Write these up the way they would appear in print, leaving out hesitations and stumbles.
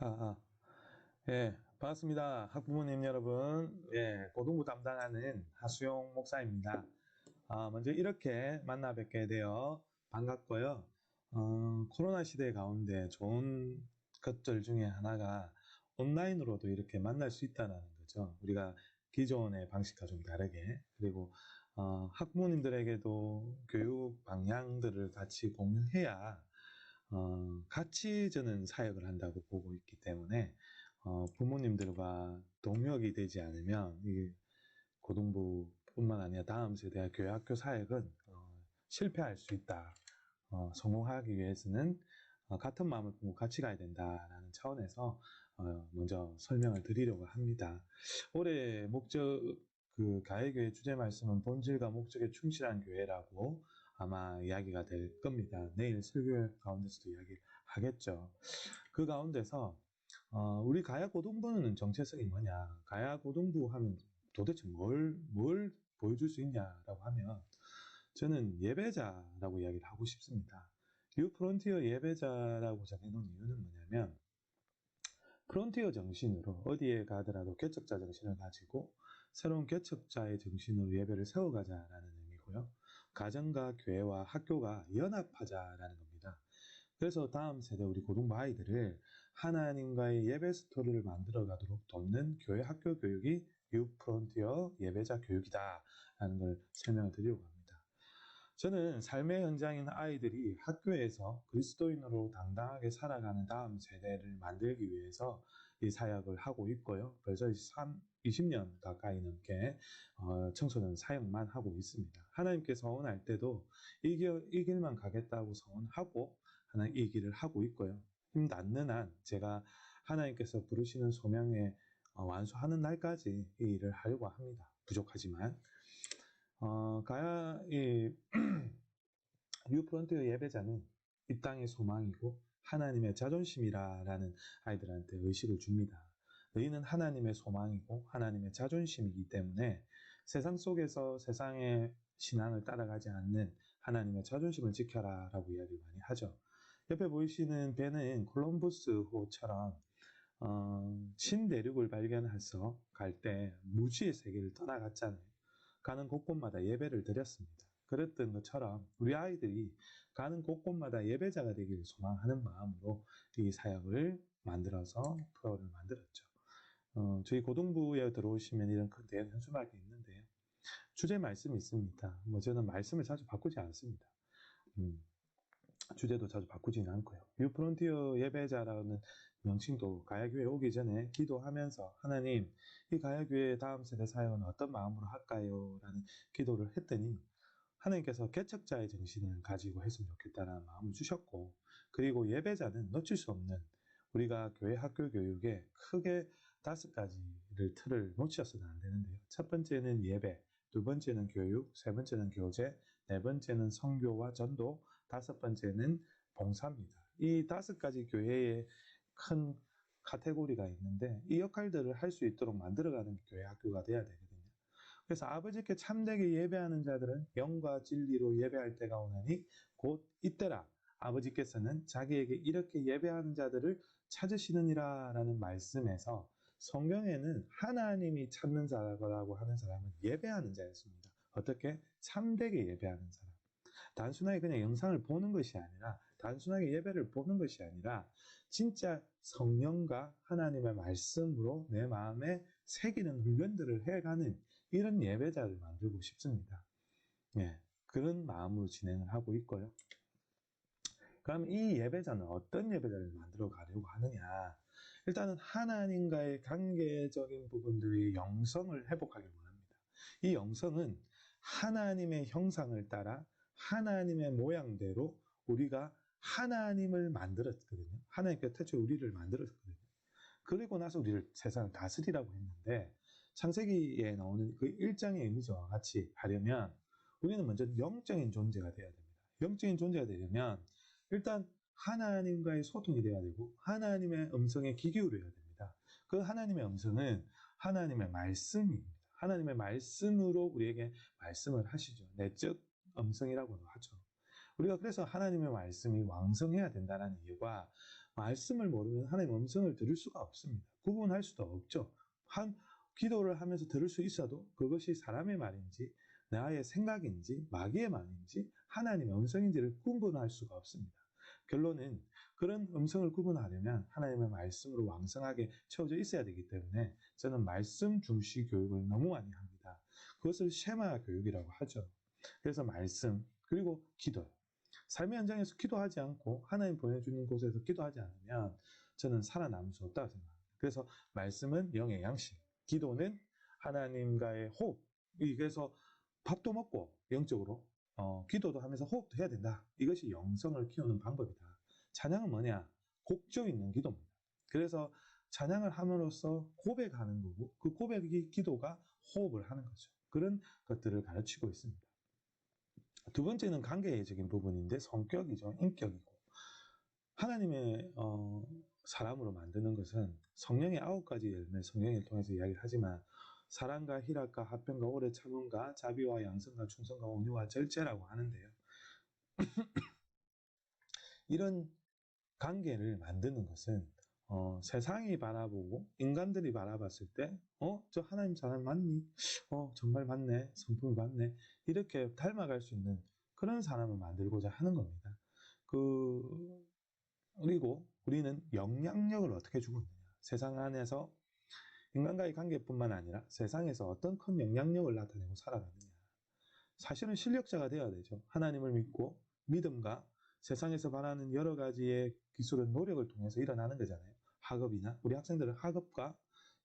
아, 아. 예, 반갑습니다. 학부모님 여러분. 예, 고등부 담당하는 하수용 목사입니다. 먼저 이렇게 만나 뵙게 되어 반갑고요. 코로나 시대 가운데 좋은 것들 중에 하나가 온라인으로도 이렇게 만날 수 있다는 거죠. 우리가 기존의 방식과 좀 다르게. 그리고, 학부모님들에게도 교육 방향들을 같이 공유해야 같이 저는 사역을 한다고 보고 있기 때문에 부모님들과 동역이 되지 않으면 이 고등부뿐만 아니라 다음 세대의 교회 학교 사역은 실패할 수 있다. 성공하기 위해서는 같은 마음을 품고 같이 가야 된다라는 차원에서 먼저 설명을 드리려고 합니다. 올해 목적 가해교회 주제 말씀은 본질과 목적에 충실한 교회라고 아마 이야기가 될 겁니다. 내일 설교 가운데서도 이야기를 하겠죠. 그 가운데서 우리 가야고등부는 정체성이 뭐냐? 가야고등부 하면 도대체 뭘 보여줄 수 있냐라고 하면 저는 예배자라고 이야기를 하고 싶습니다. 뉴 프론티어 예배자라고 정해놓은 이유는 뭐냐면 프론티어 정신으로 어디에 가더라도 개척자 정신을 가지고 새로운 개척자의 정신으로 예배를 세워가자라는 의미고요. 가정과 교회와 학교가 연합하자라는 겁니다. 그래서 다음 세대 우리 고등부 아이들을 하나님과의 예배 스토리를 만들어 가도록 돕는 교회 학교 교육이 뉴 프론티어 예배자 교육이다라는 걸 설명을 드리려고 합니다. 저는 삶의 현장인 아이들이 학교에서 그리스도인으로 당당하게 살아가는 다음 세대를 만들기 위해서 이 사역을 하고 있고요. 벌써 20년 가까이 넘게 청소년 사역만 하고 있습니다. 하나님께 서원할 때도 이 길만 가겠다고 서원하고 하나님 이 길을 하고 있고요. 힘 닿는 한 제가 하나님께서 부르시는 소명에 완수하는 날까지 이 일을 하려고 합니다. 부족하지만 뉴프론트의 예배자는 이 땅의 소망이고 하나님의 자존심이라는 아이들한테 의식을 줍니다. 너희는 하나님의 소망이고 하나님의 자존심이기 때문에 세상 속에서 세상의 신앙을 따라가지 않는 하나님의 자존심을 지켜라 라고 이야기를 많이 하죠. 옆에 보이시는 배는 콜럼버스호처럼 신대륙을 발견해서 갈 때 무지의 세계를 떠나갔잖아요. 가는 곳곳마다 예배를 드렸습니다. 그랬던 것처럼 우리 아이들이 가는 곳곳마다 예배자가 되기를 소망하는 마음으로 이 사역을 만들어서 프로를 만들었죠. 저희 고등부에 들어오시면 이런 큰 대형 현수막이 있는데요. 주제 말씀이 있습니다. 저는 말씀을 자주 바꾸지 않습니다. 주제도 자주 바꾸지는 않고요. 뉴프론티어 예배자라는 명칭도 가야교회 오기 전에 기도하면서 하나님, 이 가야교회의 다음 세대 사역은 어떤 마음으로 할까요? 라는 기도를 했더니 하나님께서 개척자의 정신을 가지고 했으면 좋겠다는 마음을 주셨고, 그리고 예배자는 놓칠 수 없는 우리가 교회 학교 교육에 크게 5가지를 틀을 놓치셔서는 안 되는데요. 첫 번째는 예배, 두 번째는 교육, 세 번째는 교제, 네 번째는 선교와 전도, 다섯 번째는 봉사입니다. 이 5가지 교회의 큰 카테고리가 있는데 이 역할들을 할 수 있도록 만들어가는 교회 학교가 돼야 되거든요. 그래서 아버지께 참되게 예배하는 자들은 영과 진리로 예배할 때가 오나니 곧 이때라. 아버지께서는 자기에게 이렇게 예배하는 자들을 찾으시느니라 라는 말씀에서 성경에는 하나님이 찾는 자라고 하는 사람은 예배하는 자였습니다. 어떻게? 참되게 예배하는 사람. 단순하게 그냥 영상을 보는 것이 아니라 단순하게 예배를 보는 것이 아니라 진짜 성령과 하나님의 말씀으로 내 마음에 새기는 훈련들을 해가는 이런 예배자를 만들고 싶습니다. 예, 그런 마음으로 진행을 하고 있고요. 그럼 이 예배자는 어떤 예배자를 만들어 가려고 하느냐? 일단은 하나님과의 관계적인 부분들의 영성을 회복하길 원합니다. 이 영성은 하나님의 형상을 따라 하나님의 모양대로 우리가 하나님을 만들었거든요. 하나님께서 태초에 우리를 만들었거든요. 그리고 나서 우리를 세상을 다스리라고 했는데 창세기에 나오는 그 1장의 의미와 같이 하려면 우리는 먼저 영적인 존재가 되어야 됩니다. 영적인 존재가 되려면 일단 하나님과의 소통이 되어야 되고 하나님의 음성에 귀 기울여야 됩니다. 그 하나님의 음성은 하나님의 말씀입니다. 하나님의 말씀으로 우리에게 말씀을 하시죠. 내적 음성이라고도 하죠. 우리가 그래서 하나님의 말씀이 왕성해야 된다는 이유가 말씀을 모르면 하나님의 음성을 들을 수가 없습니다. 구분할 수도 없죠. 기도를 하면서 들을 수 있어도 그것이 사람의 말인지 나의 생각인지 마귀의 말인지 하나님의 음성인지를 구분할 수가 없습니다. 결론은 그런 음성을 구분하려면 하나님의 말씀으로 왕성하게 채워져 있어야 되기 때문에 저는 말씀 중시 교육을 너무 많이 합니다. 그것을 쉐마 교육이라고 하죠. 그래서 말씀 그리고 기도. 삶의 현장에서 기도하지 않고 하나님 보내주는 곳에서 기도하지 않으면 저는 살아남을 수 없다고 생각합니다. 그래서 말씀은 영의 양식, 기도는 하나님과의 호흡. 그래서 밥도 먹고 영적으로 기도도 하면서 호흡도 해야 된다. 이것이 영성을 키우는 방법이다. 찬양은 뭐냐? 곡조 있는 기도입니다. 그래서 찬양을 함으로써 고백하는 거고 그 고백이 기도가 호흡을 하는 거죠. 그런 것들을 가르치고 있습니다. 두 번째는 관계적인 부분인데 성격이죠. 인격이고. 하나님의 사람으로 만드는 것은 성령의 9가지 열매, 성령을 통해서 이야기를 하지만 사랑과 희락과 화평과 오래 참음과 자비와 양성과 충성과 온유와 절제라고 하는데요. 이런 관계를 만드는 것은 세상이 바라보고 인간들이 바라봤을 때 저 하나님 사람 맞니? 정말 맞네. 성품이 맞네. 이렇게 닮아갈 수 있는 그런 사람을 만들고자 하는 겁니다. 그리고 우리는 영향력을 어떻게 주고 있느냐. 세상 안에서 인간과의 관계뿐만 아니라 세상에서 어떤 큰 영향력을 나타내고 살아가느냐. 사실은 실력자가 되어야 되죠. 하나님을 믿고 믿음과 세상에서 바라는 여러 가지의 기술은 노력을 통해서 일어나는 거잖아요. 학업이나 우리 학생들은 학업과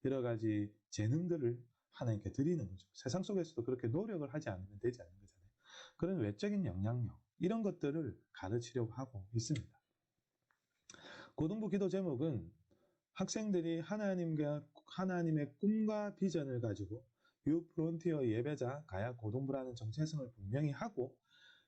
여러 가지 재능들을 하나님께 드리는 거죠. 세상 속에서도 그렇게 노력을 하지 않으면 되지 않는 거잖아요. 그런 외적인 영향력 이런 것들을 가르치려고 하고 있습니다. 고등부 기도 제목은 학생들이 하나님의 꿈과 비전을 가지고 유프론티어 예배자 가야 고등부라는 정체성을 분명히 하고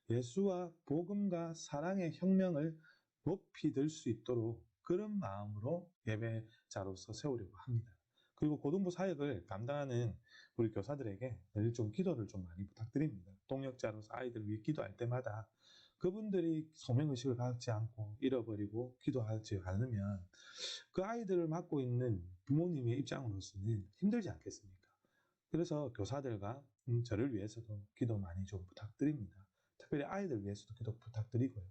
예수와 복음과 사랑의 혁명을 높이 들 수 있도록 그런 마음으로 예배자로서 세우려고 합니다. 그리고 고등부 사역을 감당하는 우리 교사들에게 늘 좀 기도를 좀 많이 부탁드립니다. 동역자로서 아이들 위해 기도할 때마다 그분들이 소명의식을 갖지 않고 잃어버리고 기도하지 않으면 그 아이들을 맡고 있는 부모님의 입장으로서는 힘들지 않겠습니까? 그래서 교사들과 저를 위해서도 기도 많이 좀 부탁드립니다. 특별히 아이들 위해서도 기도 부탁드리고요.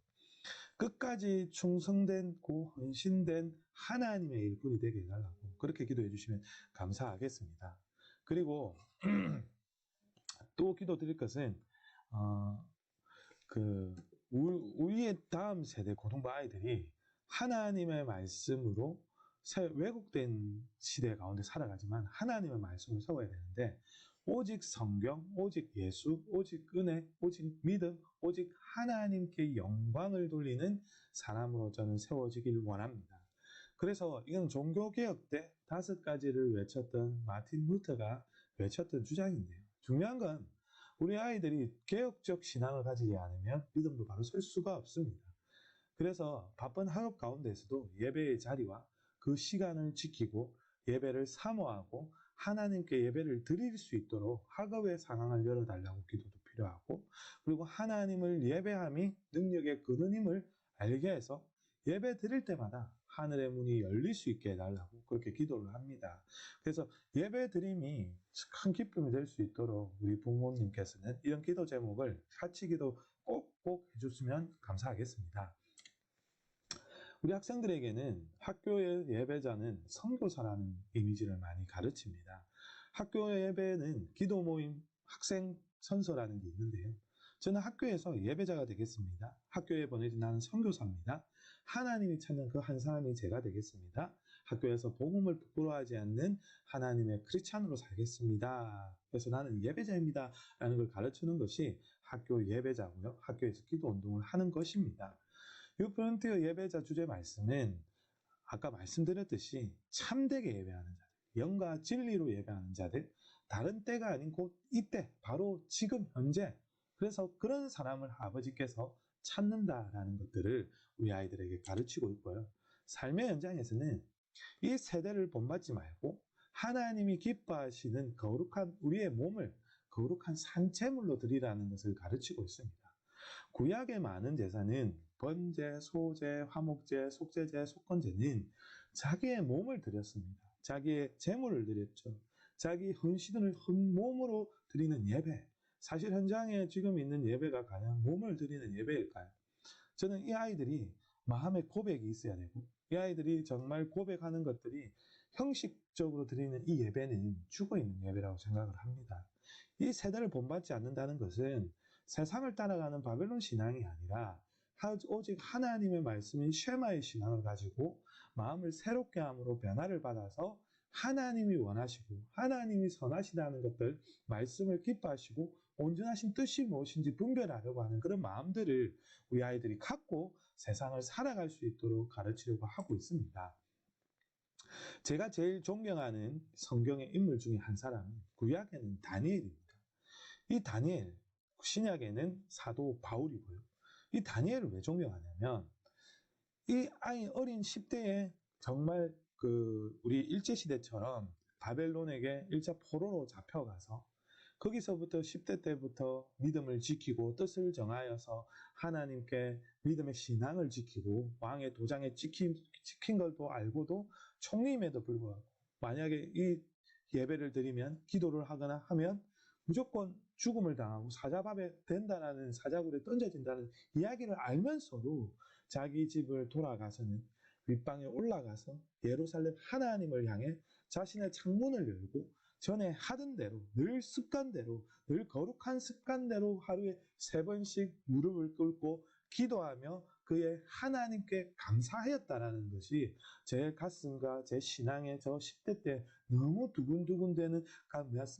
끝까지 충성되고 헌신된 하나님의 일꾼이 되게 해달라고 그렇게 기도해 주시면 감사하겠습니다. 그리고 또 기도드릴 것은 우리의 다음 세대 고등부 아이들이 하나님의 말씀으로 왜곡된 시대 가운데 살아가지만 하나님의 말씀을 세워야 되는데 오직 성경, 오직 예수, 오직 은혜, 오직 믿음, 오직 하나님께 영광을 돌리는 사람으로 저는 세워지길 원합니다. 그래서 이건 종교개혁 때 5가지를 외쳤던 마틴 루터가 외쳤던 주장인데요. 중요한 건 우리 아이들이 개혁적 신앙을 가지지 않으면 믿음도 바로 설 수가 없습니다. 그래서 바쁜 학업 가운데서도 예배의 자리와 그 시간을 지키고 예배를 사모하고 하나님께 예배를 드릴 수 있도록 학업의 상황을 열어달라고 기도도 필요하고 그리고 하나님을 예배함이 능력의 근원임을 알게 해서 예배 드릴 때마다 하늘의 문이 열릴 수 있게 해달라고 그렇게 기도를 합니다. 그래서 예배 드림이 큰 기쁨이 될 수 있도록 우리 부모님께서는 이런 기도 제목을 같이 기도 꼭꼭 해줬으면 감사하겠습니다. 우리 학생들에게는 학교의 예배자는 선교사라는 이미지를 많이 가르칩니다. 학교 예배는 기도 모임, 학생 선서라는 게 있는데요. 저는 학교에서 예배자가 되겠습니다. 학교에 보내진 나는 선교사입니다. 하나님이 찾는 그 한 사람이 제가 되겠습니다. 학교에서 복음을 부끄러워하지 않는 하나님의 크리스찬으로 살겠습니다. 그래서 나는 예배자입니다. 라는 걸 가르치는 것이 학교 예배자고요. 학교에서 기도 운동을 하는 것입니다. 유프론티어 예배자 주제 말씀은 아까 말씀드렸듯이 참되게 예배하는 자들, 영과 진리로 예배하는 자들, 다른 때가 아닌 곧 이때, 바로 지금 현재. 그래서 그런 사람을 아버지께서 찾는다라는 것들을 우리 아이들에게 가르치고 있고요. 삶의 현장에서는 이 세대를 본받지 말고 하나님이 기뻐하시는 거룩한 우리의 몸을 거룩한 산채물로 드리라는 것을 가르치고 있습니다. 구약의 많은 제사는 번제, 소제, 화목제, 속죄제, 속건제는 자기의 몸을 드렸습니다. 자기의 재물을 드렸죠. 자기 헌신을 몸으로 드리는 예배. 사실 현장에 지금 있는 예배가 과연 몸을 드리는 예배일까요? 저는 이 아이들이 마음의 고백이 있어야 되고, 이 아이들이 정말 고백하는 것들이 형식적으로 드리는 이 예배는 죽어있는 예배라고 생각을 합니다. 이 세대를 본받지 않는다는 것은 세상을 따라가는 바벨론 신앙이 아니라 오직 하나님의 말씀인 쉐마의 신앙을 가지고 마음을 새롭게 함으로 변화를 받아서 하나님이 원하시고 하나님이 선하시다는 것들, 말씀을 기뻐하시고 온전하신 뜻이 무엇인지 분별하려고 하는 그런 마음들을 우리 아이들이 갖고 세상을 살아갈 수 있도록 가르치려고 하고 있습니다. 제가 제일 존경하는 성경의 인물 중에 한 사람은 구약에는 다니엘입니다. 이 다니엘, 신약에는 사도 바울이고요. 이 다니엘을 왜 존경하냐면 이 아이 어린 10대에 정말 우리 일제시대처럼 바벨론에게 일차 포로로 잡혀가서 거기서부터 10대 때부터 믿음을 지키고 뜻을 정하여서 하나님께 믿음의 신앙을 지키고 왕의 도장에 찍힌 걸도 알고도 총리임에도 불구하고 만약에 이 예배를 드리면 기도를 하거나 하면 무조건 죽음을 당하고 사자밥에 된다라는 사자굴에 던져진다는 이야기를 알면서도 자기 집을 돌아가서는 윗방에 올라가서 예루살렘 하나님을 향해 자신의 창문을 열고 전에 하던 대로 늘 습관대로 늘 거룩한 습관대로 하루에 3번씩 무릎을 꿇고 기도하며 그의 하나님께 감사하였다라는 것이 제 가슴과 제 신앙의 저 10대 때 너무 두근두근되는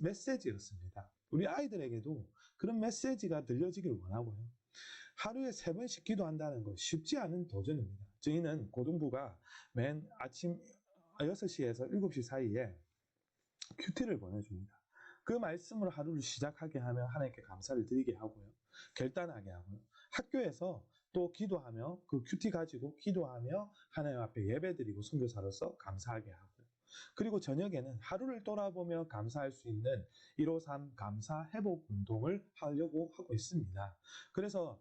메시지였습니다. 우리 아이들에게도 그런 메시지가 들려지길 원하고요. 하루에 3번씩 기도한다는 것 쉽지 않은 도전입니다. 저희는 고등부가 맨 아침 6시에서 7시 사이에 큐티를 보내줍니다. 그 말씀으로 하루를 시작하게 하며 하나님께 감사를 드리게 하고요. 결단하게 하고요. 학교에서 또 기도하며 그 큐티 가지고 기도하며 하나님 앞에 예배드리고 선교사로서 감사하게 하고요. 그리고 저녁에는 하루를 돌아보며 감사할 수 있는 153 감사 회복 운동을 하려고 하고 있습니다. 그래서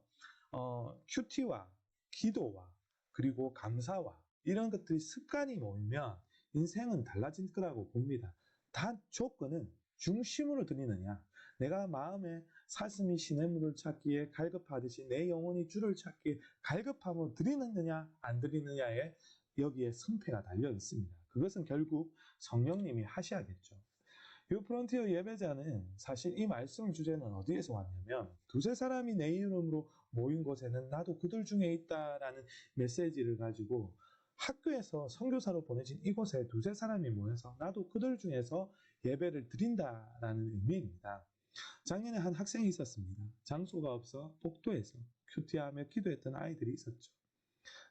큐티와 기도와 그리고 감사와 이런 것들이 습관이 모이면 인생은 달라질 거라고 봅니다. 단 조건은 중심으로 드리느냐, 내가 마음에 사슴이 시냇물을 찾기에 갈급하듯이 내 영혼이 주를 찾기에 갈급함으로 드리느냐 안 드리느냐에 여기에 승패가 달려 있습니다. 그것은 결국 성령님이 하셔야겠죠. 이 프론티어 예배자는 사실 이 말씀 주제는 어디에서 왔냐면 2-3사람이 내 이름으로 모인 곳에는 나도 그들 중에 있다라는 메시지를 가지고 학교에서 선교사로 보내진 이곳에 2-3사람이 모여서 나도 그들 중에서 예배를 드린다라는 의미입니다. 작년에 한 학생이 있었습니다. 장소가 없어 복도에서 큐티하며 기도했던 아이들이 있었죠.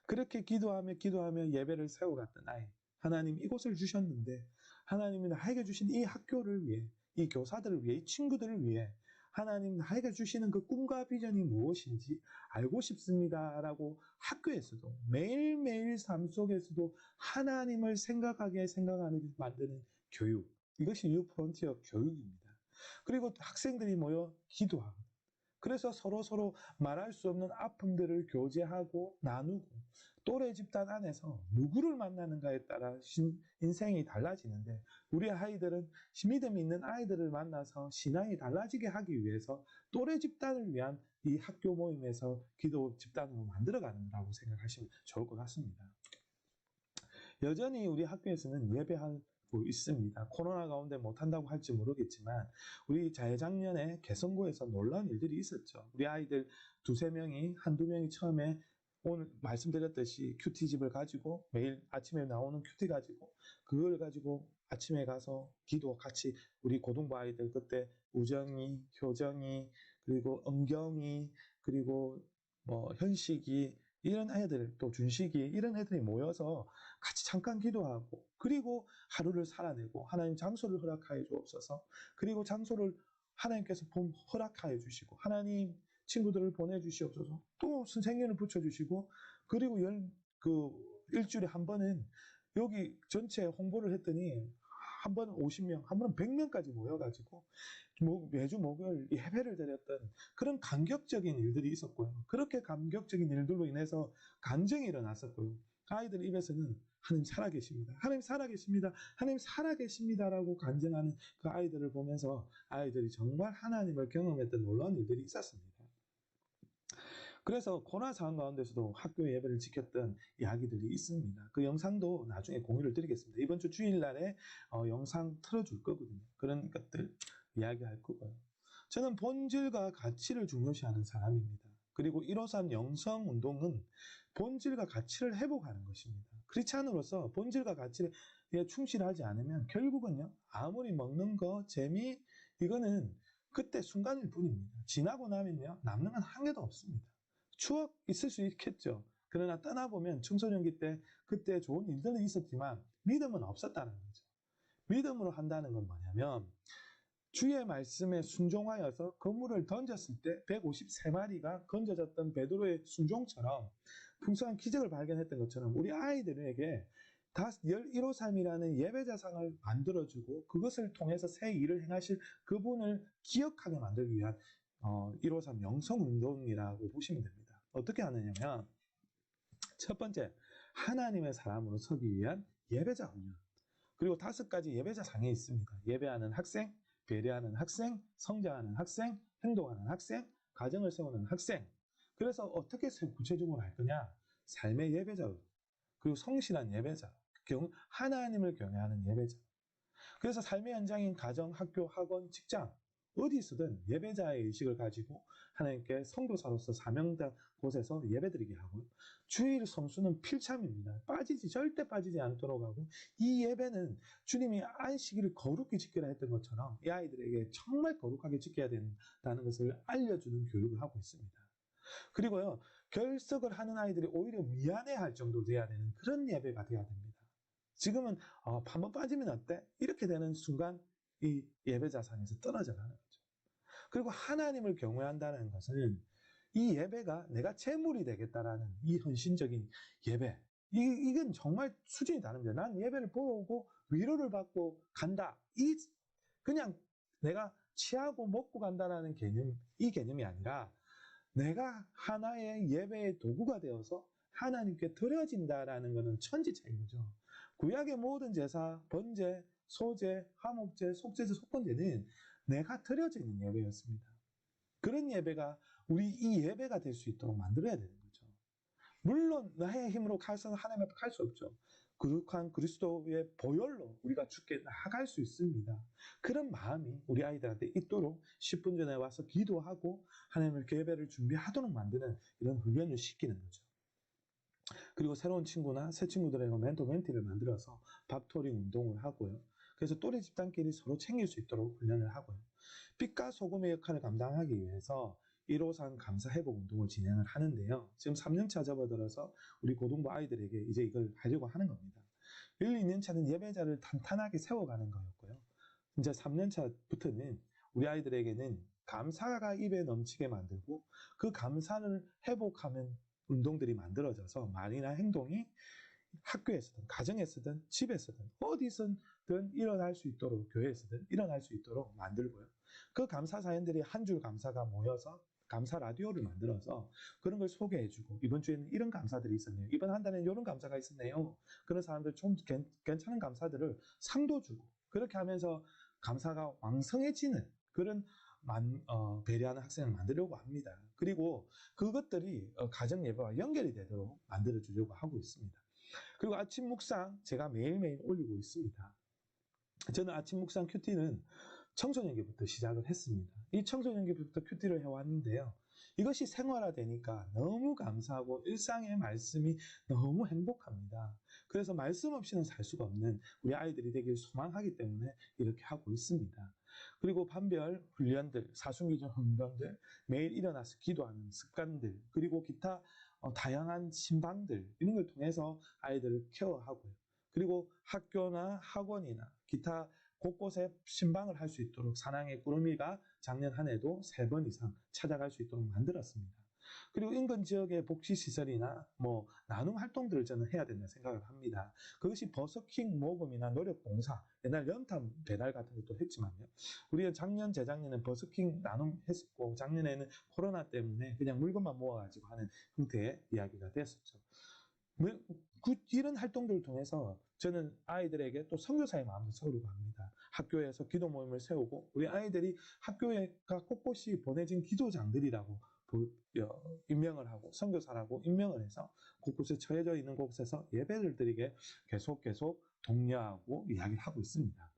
그렇게 기도하며 예배를 세워갔던 아이. 하나님 이곳을 주셨는데 하나님이 나에게 주신 이 학교를 위해, 이 교사들을 위해, 이 친구들을 위해 하나님 나에게 주시는 그 꿈과 비전이 무엇인지 알고 싶습니다라고 학교에서도 매일매일 삶 속에서도 하나님을 생각하게 만드는 교육. 이것이 뉴 프론티어 교육입니다. 그리고 학생들이 모여 기도하고 그래서 서로 말할 수 없는 아픔들을 교제하고 나누고 또래 집단 안에서 누구를 만나는가에 따라 인생이 달라지는데 우리 아이들은 믿음이 있는 아이들을 만나서 신앙이 달라지게 하기 위해서 또래 집단을 위한 이 학교 모임에서 기도 집단으로 만들어가는다고 생각하시면 좋을 것 같습니다. 여전히 우리 학교에서는 예배하고 있습니다. 코로나 가운데 못한다고 할지 모르겠지만 우리 재작년에 개성고에서 놀라운 일들이 있었죠. 우리 아이들 2-3명이 한두 명이 처음에 오늘 말씀드렸듯이 큐티집을 가지고 매일 아침에 나오는 큐티 가지고 그걸 가지고 아침에 가서 기도 같이 우리 고등부 아이들 그때 우정이, 효정이, 그리고 은경이, 그리고 현식이 이런 애들 또 준식이 이런 애들이 모여서 같이 잠깐 기도하고 그리고 하루를 살아내고 하나님 장소를 허락하여 주옵소서. 그리고 장소를 하나님께서 허락하여 주시고 하나님 친구들을 보내주시옵소서. 또 선생님을 붙여주시고 그리고 일주일에 한 번은 여기 전체 홍보를 했더니 한 번은 50명, 한 번은 100명까지 모여가지고 매주 목요일 예배를 드렸던 그런 감격적인 일들이 있었고요. 그렇게 감격적인 일들로 인해서 간증이 일어났었고요. 아이들 입에서는 하나님 살아계십니다. 하나님 살아계십니다. 하나님 살아계십니다라고 간증하는 그 아이들을 보면서 아이들이 정말 하나님을 경험했던 놀라운 일들이 있었습니다. 그래서 코로나 상황 가운데서도 학교 예배를 지켰던 이야기들이 있습니다. 그 영상도 나중에 공유를 드리겠습니다. 이번 주 주일날에 영상 틀어줄 거거든요. 그런 것들 이야기할 거고요. 저는 본질과 가치를 중요시하는 사람입니다. 그리고 153 영성운동은 본질과 가치를 회복하는 것입니다. 크리스찬으로서 본질과 가치에 충실하지 않으면 결국은요, 아무리 먹는 거, 재미, 이거는 그때 순간일 뿐입니다. 지나고 나면요, 남는 건 한 개도 없습니다. 추억 있을 수 있겠죠. 그러나 떠나보면 청소년기 때 그때 좋은 일들은 있었지만 믿음은 없었다는 거죠. 믿음으로 한다는 건 뭐냐면 주의 말씀에 순종하여서 그물을 던졌을 때 153마리가 건져졌던 베드로의 순종처럼 풍성한 기적을 발견했던 것처럼 우리 아이들에게 153이라는 예배자상을 만들어주고 그것을 통해서 새 일을 행하실 그분을 기억하게 만들기 위한 153 영성운동이라고 보시면 됩니다. 어떻게 하느냐면 첫 번째, 하나님의 사람으로 서기 위한 예배자 훈련. 그리고 5가지 예배자상이 있습니다. 예배하는 학생, 배려하는 학생, 성장하는 학생, 행동하는 학생, 가정을 세우는 학생. 그래서 어떻게 구체적으로 할 거냐? 삶의 예배자, 그리고 성실한 예배자, 하나님을 경외하는 예배자. 그래서 삶의 현장인 가정, 학교, 학원, 직장 어디 있어든 예배자의 의식을 가지고 하나님께 성도사로서 사명된 곳에서 예배드리게 하고요. 주일 성수는 필참입니다. 절대 빠지지 않도록 하고 이 예배는 주님이 안식일을 거룩히 지키라 했던 것처럼 이 아이들에게 정말 거룩하게 지켜야 된다는 것을 알려주는 교육을 하고 있습니다. 그리고요, 결석을 하는 아이들이 오히려 미안해할 정도 돼야 되는 그런 예배가 돼야 됩니다. 지금은 한번 빠지면 어때? 이렇게 되는 순간 이 예배자상에서 떨어져 가는 거죠. 그리고 하나님을 경외한다는 것은 이 예배가 내가 재물이 되겠다라는 이 헌신적인 예배. 이건 정말 수준이 다릅니다. 난 예배를 보러 오고 위로를 받고 간다. 그냥 내가 취하고 먹고 간다라는 이 개념이 아니라 내가 하나의 예배의 도구가 되어서 하나님께 드려진다라는 것은 천지 차이인 거죠. 구약의 모든 제사, 번제, 소제, 화목제, 속죄제, 속건제는 내가 드려지는 예배였습니다. 그런 예배가 우리 이 예배가 될 수 있도록 만들어야 되는 거죠. 물론 나의 힘으로 가서 하나님 앞에 갈 수 없죠. 거룩한 그리스도의 보혈로 우리가 주께 나아갈 수 있습니다. 그런 마음이 우리 아이들한테 있도록 10분 전에 와서 기도하고 하나님을 예배를 준비하도록 만드는 이런 훈련을 시키는 거죠. 그리고 새로운 친구나 새 친구들에게 멘토 멘티를 만들어서 밥토리 운동을 하고요. 그래서 또래 집단끼리 서로 챙길 수 있도록 훈련을 하고요. 빛과 소금의 역할을 감당하기 위해서 153 감사회복 운동을 진행을 하는데요. 지금 3년차 접어들어서 우리 고등부 아이들에게 이제 이걸 하려고 하는 겁니다. 1, 2년차는 예배자를 탄탄하게 세워가는 거였고요. 이제 3년차부터는 우리 아이들에게는 감사가 입에 넘치게 만들고 그 감사를 회복하는 운동들이 만들어져서 말이나 행동이 학교에서든 가정에서든 집에서든 어디서든 일어날 수 있도록 교회에서든 일어날 수 있도록 만들고요. 그 감사 사연들이 한 줄 감사가 모여서 감사 라디오를 만들어서 그런 걸 소개해주고 이번 주에는 이런 감사들이 있었네요. 이번 한 달에는 이런 감사가 있었네요. 그런 사람들 좀 괜찮은 감사들을 상도 주고 그렇게 하면서 감사가 왕성해지는 그런 배려하는 학생을 만들려고 합니다. 그리고 그것들이 가정 예배와 연결이 되도록 만들어 주려고 하고 있습니다. 그리고 아침 묵상 제가 매일매일 올리고 있습니다. 저는 아침 묵상 큐티는 청소년기부터 시작을 했습니다. 이 청소년기부터 큐티를 해왔는데요. 이것이 생활화되니까 너무 감사하고 일상의 말씀이 너무 행복합니다. 그래서 말씀 없이는 살 수가 없는 우리 아이들이 되길 소망하기 때문에 이렇게 하고 있습니다. 그리고 반별 훈련들, 사순기전 훈련들, 매일 일어나서 기도하는 습관들, 그리고 기타 다양한 신방들 이런 걸 통해서 아이들을 케어하고요. 그리고 학교나 학원이나 기타 곳곳에 신방을 할 수 있도록 사랑의 꾸러미가 작년 한 해도 3번 이상 찾아갈 수 있도록 만들었습니다. 그리고 인근 지역의 복지시설이나 뭐 나눔 활동들을 저는 해야 된다 생각을 합니다. 그것이 버스킹 모금이나 노력봉사, 옛날 연탄 배달 같은 것도 했지만요. 우리가 작년, 재작년에는 버스킹 나눔 했었고, 작년에는 코로나 때문에 그냥 물건만 모아가지고 하는 형태의 이야기가 됐었죠. 이런 활동들을 통해서 저는 아이들에게 또 선교사의 마음도 세우려고 합니다. 학교에서 기도 모임을 세우고 우리 아이들이 학교에가 곳곳이 보내진 기도장들이라고 임명을 하고 선교사라고 임명을 해서 곳곳에 처해져 있는 곳에서 예배를 드리게 계속 독려하고 이야기를 하고 있습니다.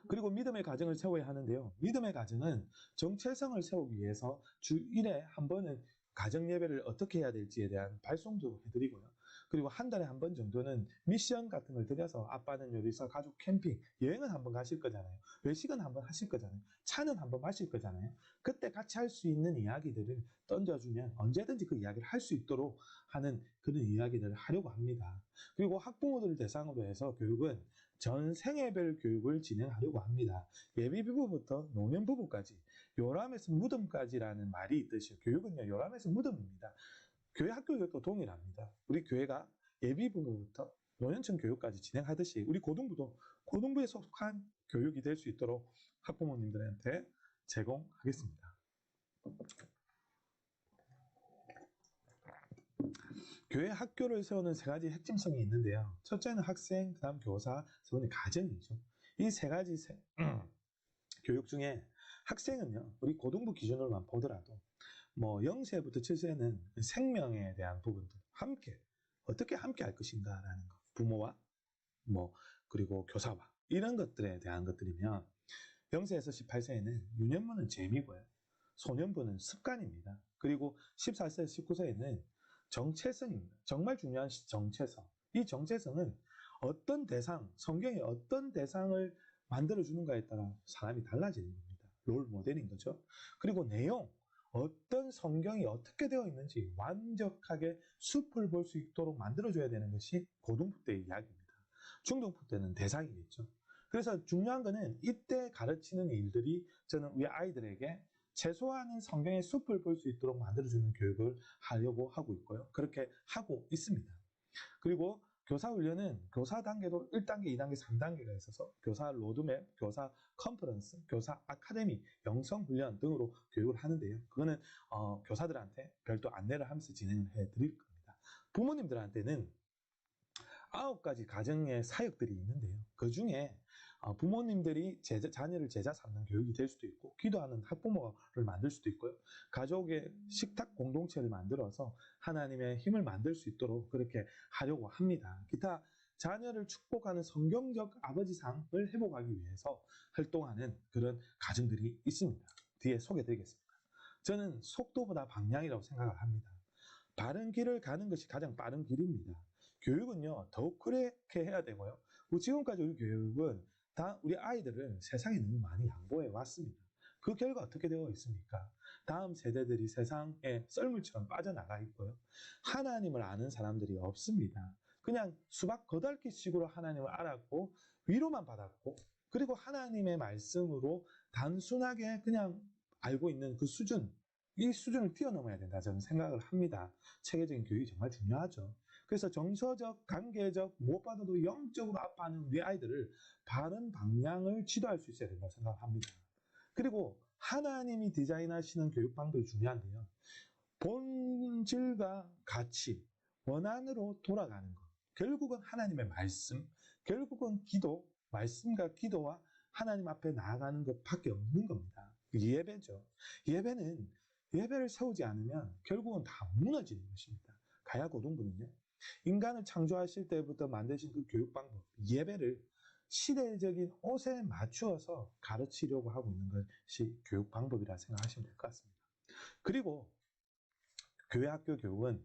그리고 믿음의 가정을 세워야 하는데요. 믿음의 가정은 정체성을 세우기 위해서 주 1회 한 번은 가정 예배를 어떻게 해야 될지에 대한 발송도 해드리고요. 그리고 한 달에 한 번 정도는 미션 같은 걸 드려서 아빠는 요리사, 가족 캠핑, 여행은 한 번 가실 거잖아요. 외식은 한 번 하실 거잖아요. 차는 한 번 마실 거잖아요. 그때 같이 할 수 있는 이야기들을 던져주면 언제든지 그 이야기를 할 수 있도록 하는 그런 이야기들을 하려고 합니다. 그리고 학부모들을 대상으로 해서 교육은 전 생애별 교육을 진행하려고 합니다. 예비부부부터 노년부부까지, 요람에서 무덤까지라는 말이 있듯이 교육은요, 요람에서 무덤입니다. 교회 학교 교육도 동일합니다. 우리 교회가 예비부부부터 노년층 교육까지 진행하듯이 우리 고등부도 고등부에 속한 교육이 될 수 있도록 학부모님들한테 제공하겠습니다. 교회 학교를 세우는 세 가지 핵심성이 있는데요. 첫째는 학생, 그 다음 교사, 세 번째 가정이죠. 이 세 가지 교육 중에 학생은요, 우리 고등부 기준으로만 보더라도 뭐 0세부터 7세는 생명에 대한 부분들 어떻게 함께 할 것인가라는 것, 부모와 뭐 그리고 교사와 이런 것들에 대한 것들이면 0세에서 18세에는 유년부는 재미고요. 소년부는 습관입니다. 그리고 14세, 19세에는 정체성입니다. 정말 중요한 정체성. 이 정체성은 어떤 대상, 성경이 어떤 대상을 만들어주는가에 따라 사람이 달라지는 겁니다. 롤 모델인 거죠. 그리고 내용, 어떤 성경이 어떻게 되어 있는지 완벽하게 숲을 볼 수 있도록 만들어줘야 되는 것이 고등부 때의 이야기입니다. 중등부 때는 대상이겠죠. 그래서 중요한 거는 이때 가르치는 일들이 저는 우리 아이들에게 최소한은 성경의 숲을 볼 수 있도록 만들어주는 교육을 하려고 하고 있고요. 그렇게 하고 있습니다. 그리고 교사 훈련은 교사 단계도 1단계, 2단계, 3단계가 있어서 교사 로드맵, 교사 컨퍼런스, 교사 아카데미, 영성 훈련 등으로 교육을 하는데요. 그거는 교사들한테 별도 안내를 하면서 진행을 해드릴 겁니다. 부모님들한테는 9가지 가정의 사역들이 있는데요. 그 중에 부모님들이 자녀를 제자 삼는 교육이 될 수도 있고, 기도하는 학부모를 만들 수도 있고요. 가족의 식탁 공동체를 만들어서 하나님의 힘을 만들 수 있도록 그렇게 하려고 합니다. 기타 자녀를 축복하는 성경적 아버지상을 회복하기 위해서 활동하는 그런 가정들이 있습니다. 뒤에 소개드리겠습니다. 저는 속도보다 방향이라고 생각을 합니다. 바른 길을 가는 것이 가장 빠른 길입니다. 교육은요, 더욱 그렇게 해야 되고요. 지금까지 우리 교육은 다 우리 아이들을 세상에 너무 많이 양보해 왔습니다. 그 결과 어떻게 되어 있습니까? 다음 세대들이 세상에 썰물처럼 빠져나가 있고요. 하나님을 아는 사람들이 없습니다. 그냥 수박 겉핥기식으로 하나님을 알았고 위로만 받았고, 그리고 하나님의 말씀으로 단순하게 그냥 알고 있는 그 수준, 이 수준을 뛰어넘어야 된다 저는 생각을 합니다. 체계적인 교육이 정말 중요하죠. 그래서 정서적, 관계적, 무엇보다도 영적으로 아파하는 우리 아이들을 바른 방향을 지도할 수 있어야 된다고 생각을 합니다. 그리고 하나님이 디자인하시는 교육 방법이 중요한데요. 본질과 가치, 원안으로 돌아가는 것. 결국은 하나님의 말씀, 결국은 기도, 말씀과 기도와 하나님 앞에 나아가는 것밖에 없는 겁니다. 예배죠. 예배를 세우지 않으면 결국은 다 무너지는 것입니다. 가야고등부는요, 인간을 창조하실 때부터 만드신 그 교육 방법, 예배를 시대적인 옷에 맞추어서 가르치려고 하고 있는 것이 교육 방법이라 생각하시면 될 것 같습니다. 그리고 교회 학교 교육은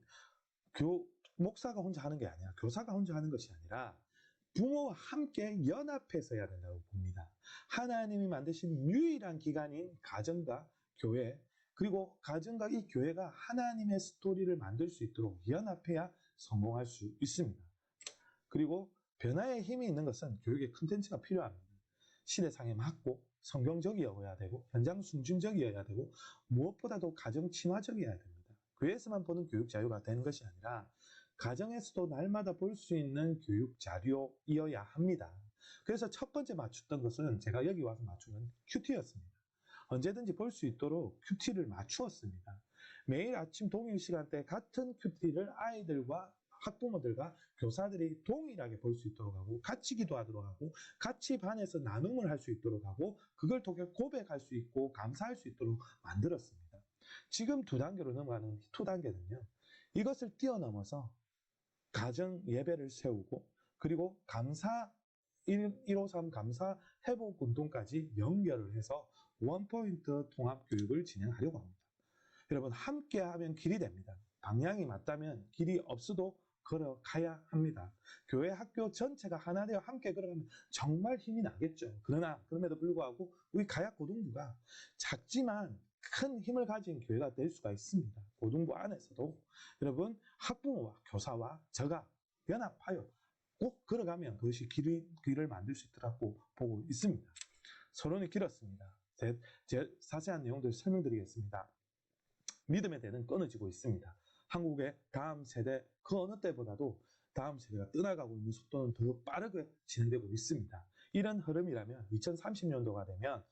목사가 혼자 하는 게 아니라, 교사가 혼자 하는 것이 아니라 부모와 함께 연합해서 해야 된다고 봅니다. 하나님이 만드신 유일한 기관인 가정과 교회, 그리고 가정과 이 교회가 하나님의 스토리를 만들 수 있도록 연합해야 성공할 수 있습니다. 그리고 변화의 힘이 있는 것은 교육의 컨텐츠가 필요합니다. 시대상에 맞고 성경적이어야 되고 현장 순진적이어야 되고 무엇보다도 가정 친화적이어야 됩니다. 교회에서만 보는 교육 자료가 되는 것이 아니라 가정에서도 날마다 볼 수 있는 교육 자료이어야 합니다. 그래서 첫 번째 맞췄던 것은 제가 여기 와서 맞추는 큐티였습니다. 언제든지 볼 수 있도록 큐티를 맞추었습니다. 매일 아침 동일 시간대 같은 큐티를 아이들과 학부모들과 교사들이 동일하게 볼 수 있도록 하고 같이 기도하도록 하고 같이 반에서 나눔을 할 수 있도록 하고 그걸 통해 고백할 수 있고 감사할 수 있도록 만들었습니다. 지금 2단계로 넘어가는 2단계는요. 이것을 뛰어넘어서 가정 예배를 세우고 그리고 감사 153 감사 회복 운동까지 연결을 해서 원포인트 통합 교육을 진행하려고 합니다. 여러분 함께하면 길이 됩니다. 방향이 맞다면 길이 없어도 걸어가야 합니다. 교회 학교 전체가 하나 되어 함께 걸어가면 정말 힘이 나겠죠. 그러나 그럼에도 불구하고 우리 가약 고등부가 작지만 큰 힘을 가진 교회가 될 수가 있습니다. 고등부 안에서도 여러분 학부모와 교사와 저가 연합하여 꼭 걸어가면 그것이 길을 만들 수 있더라고 보고 있습니다. 서론이 길었습니다. 제 자세한 내용들을 설명드리겠습니다. 믿음의 대는 끊어지고 있습니다. 한국의 다음 세대 그 어느 때보다도 다음 세대가 떠나가고 있는 속도는 더 빠르게 진행되고 있습니다. 이런 흐름이라면 2030년도가 되면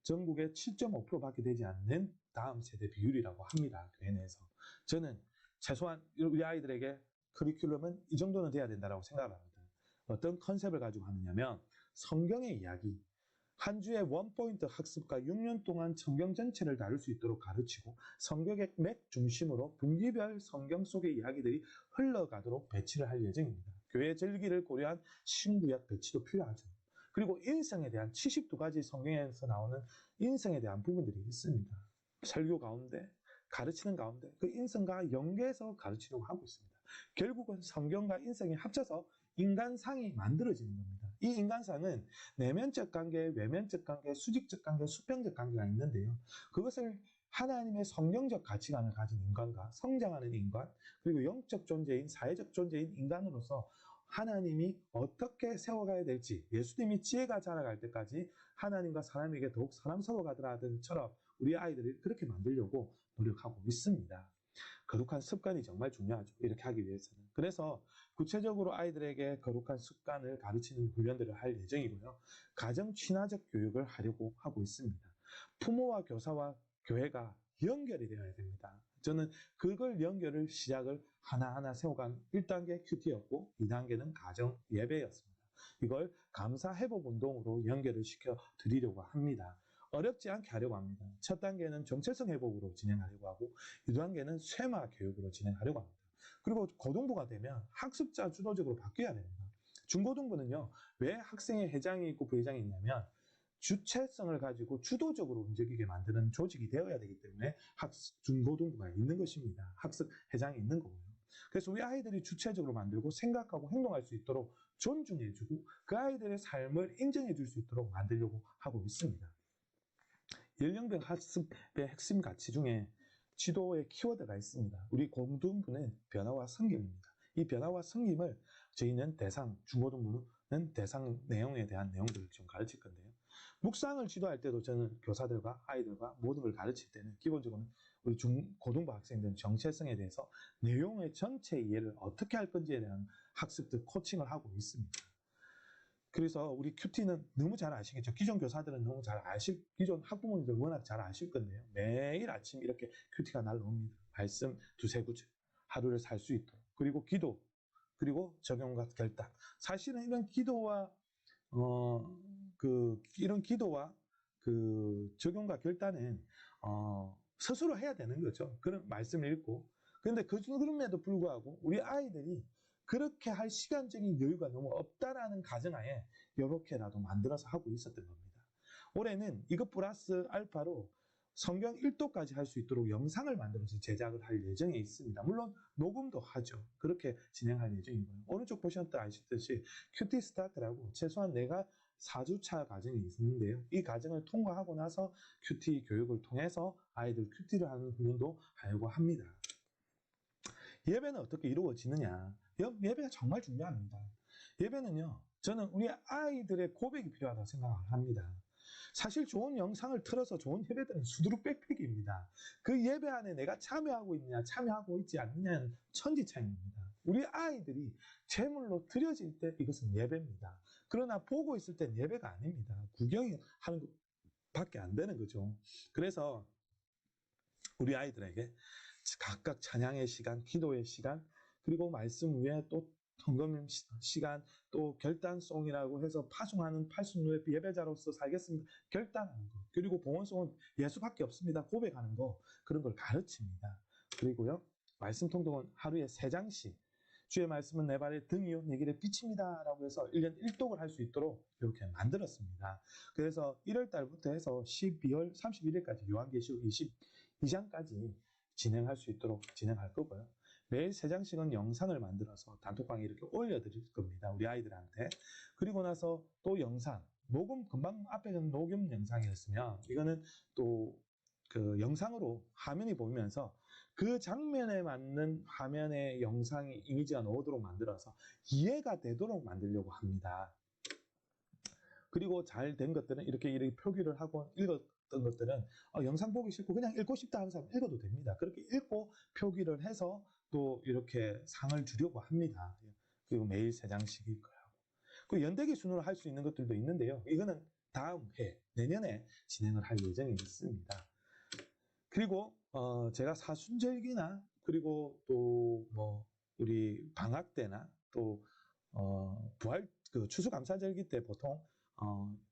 전국의 7.5%밖에 되지 않는 다음 세대 비율이라고 합니다. 교회 내에서. 저는 최소한 우리 아이들에게 커리큘럼은 이 정도는 돼야 된다고 생각을 합니다. 어떤 컨셉을 가지고 하느냐면 성경의 이야기, 한 주에 원포인트 학습과 6년 동안 성경 전체를 다룰 수 있도록 가르치고 성경의 맥 중심으로 분기별 성경 속의 이야기들이 흘러가도록 배치를 할 예정입니다. 교회 절기를 고려한 신구약 배치도 필요하죠. 그리고 인성에 대한 72가지 성경에서 나오는 인성에 대한 부분들이 있습니다. 설교 가운데 가르치는 가운데 그 인성과 연계해서 가르치려고 하고 있습니다. 결국은 성경과 인성이 합쳐서 인간상이 만들어지는 겁니다. 이 인간상은 내면적 관계, 외면적 관계, 수직적 관계, 수평적 관계가 있는데요. 그것을 하나님의 성경적 가치관을 가진 인간과 성장하는 인간, 그리고 영적 존재인, 사회적 존재인 인간으로서 하나님이 어떻게 세워가야 될지, 예수님이 지혜가 자라갈 때까지 하나님과 사람에게 더욱 사랑스러워 가더라든처럼 우리 아이들을 그렇게 만들려고 노력하고 있습니다. 거룩한 습관이 정말 중요하죠. 이렇게 하기 위해서는. 그래서 구체적으로 아이들에게 거룩한 습관을 가르치는 훈련들을 할 예정이고요. 가정 친화적 교육을 하려고 하고 있습니다. 부모와 교사와 교회가 연결이 되어야 됩니다. 저는 그걸 연결을 시작을 하나하나 세워간 1단계 큐티였고 2단계는 가정 예배였습니다. 이걸 감사 회복 운동으로 연결을 시켜 드리려고 합니다. 어렵지 않게 하려고 합니다. 첫 단계는 정체성 회복으로 진행하려고 하고 2단계는 쇠마 교육으로 진행하려고 합니다. 그리고 고등부가 되면 학습자 주도적으로 바뀌어야 됩니다. 중고등부는요. 왜 학생의 회장이 있고 부회장이 있냐면 주체성을 가지고 주도적으로 움직이게 만드는 조직이 되어야 되기 때문에 중고등부가 있는 것입니다. 학습 회장이 있는 거고요. 그래서 우리 아이들이 주체적으로 만들고 생각하고 행동할 수 있도록 존중해주고 그 아이들의 삶을 인정해 줄 수 있도록 만들려고 하고 있습니다. 연령별 학습의 핵심 가치 중에 지도의 키워드가 있습니다. 우리 고등부는 변화와 섬김입니다. 이 변화와 섬김을 저희는 중고등부는 대상 내용에 대한 내용들을 좀 가르칠 건데요. 묵상을 지도할 때도 저는 교사들과 아이들과 모든 걸 가르칠 때는 기본적으로 우리 고등부 학생들은 정체성에 대해서 내용의 전체 이해를 어떻게 할 건지에 대한 학습들 코칭을 하고 있습니다. 그래서 우리 큐티는 너무 잘 아시겠죠? 기존 교사들은 너무 기존 학부모님들 워낙 잘 아실 건데요. 매일 아침 이렇게 큐티가 날라옵니다. 말씀 2-3구절, 하루를 살 수 있도록. 그리고 기도, 그리고 적용과 결단. 사실은 이런 기도와, 적용과 결단은, 스스로 해야 되는 거죠. 그런 말씀을 읽고. 그런데 그럼에도 불구하고 우리 아이들이 그렇게 할 시간적인 여유가 너무 없다라는 가정하에 이렇게라도 만들어서 하고 있었던 겁니다. 올해는 이것 플러스 알파로 성경 1도까지 할 수 있도록 영상을 만들어서 제작을 할 예정에 있습니다. 물론 녹음도 하죠. 그렇게 진행할 예정이고요. 오른쪽 보시면 아시듯이 큐티 스타트라고 최소한 내가 4주차 과정이 있는데요. 이 과정을 통과하고 나서 큐티 교육을 통해서 아이들 큐티를 하는 훈련도 하려고 합니다. 예배는 어떻게 이루어지느냐? 예배가 정말 중요합니다. 예배는요, 저는 우리 아이들의 고백이 필요하다고 생각을 합니다. 사실 좋은 영상을 틀어서 좋은 예배들은 수두룩 빽빽입니다. 그 예배 안에 내가 참여하고 있느냐, 참여하고 있지 않느냐는 천지차이입니다. 우리 아이들이 제물로 드려질 때 이것은 예배입니다. 그러나 보고 있을 땐 예배가 아닙니다. 구경하는 것밖에 안 되는 거죠. 그래서 우리 아이들에게 각각 찬양의 시간, 기도의 시간, 그리고 말씀 위에 또 헌금 시간, 또 결단송이라고 해서 파송하는 팔순후의 예배자로서 살겠습니다. 결단하는 거. 그리고 봉헌송은 예수밖에 없습니다. 고백하는 거. 그런 걸 가르칩니다. 그리고요, 말씀 통독은 하루에 3장씩. 주의 말씀은 내 발의 등이요 내 길의 빛입니다. 라고 해서 1년 1독을 할 수 있도록 이렇게 만들었습니다. 그래서 1월 달부터 해서 12월 31일까지 요한계시록 22장까지 진행할 수 있도록 진행할 거고요. 매일 3장씩은 영상을 만들어서 단톡방에 이렇게 올려드릴 겁니다. 우리 아이들한테. 그리고 나서 또 영상, 녹음, 금방 앞에는 녹음 영상이었으면 이거는 또 그 영상으로 화면이 보이면서 그 장면에 맞는 화면의 영상이 이미지가 나오도록 만들어서 이해가 되도록 만들려고 합니다. 그리고 잘 된 것들은 이렇게 표기를 하고 읽었던 것들은 영상 보기 싫고 그냥 읽고 싶다 하는 사람 읽어도 됩니다. 그렇게 읽고 표기를 해서 또 이렇게 상을 주려고 합니다. 그리고 매일 3장씩일 거예요. 그 연대기 순으로 할 수 있는 것들도 있는데요. 이거는 다음 해, 내년에 진행을 할 예정이 있습니다. 그리고 제가 사순절기나 그리고 또 뭐 우리 방학 때나 또 부활 그 추수감사절기 때 보통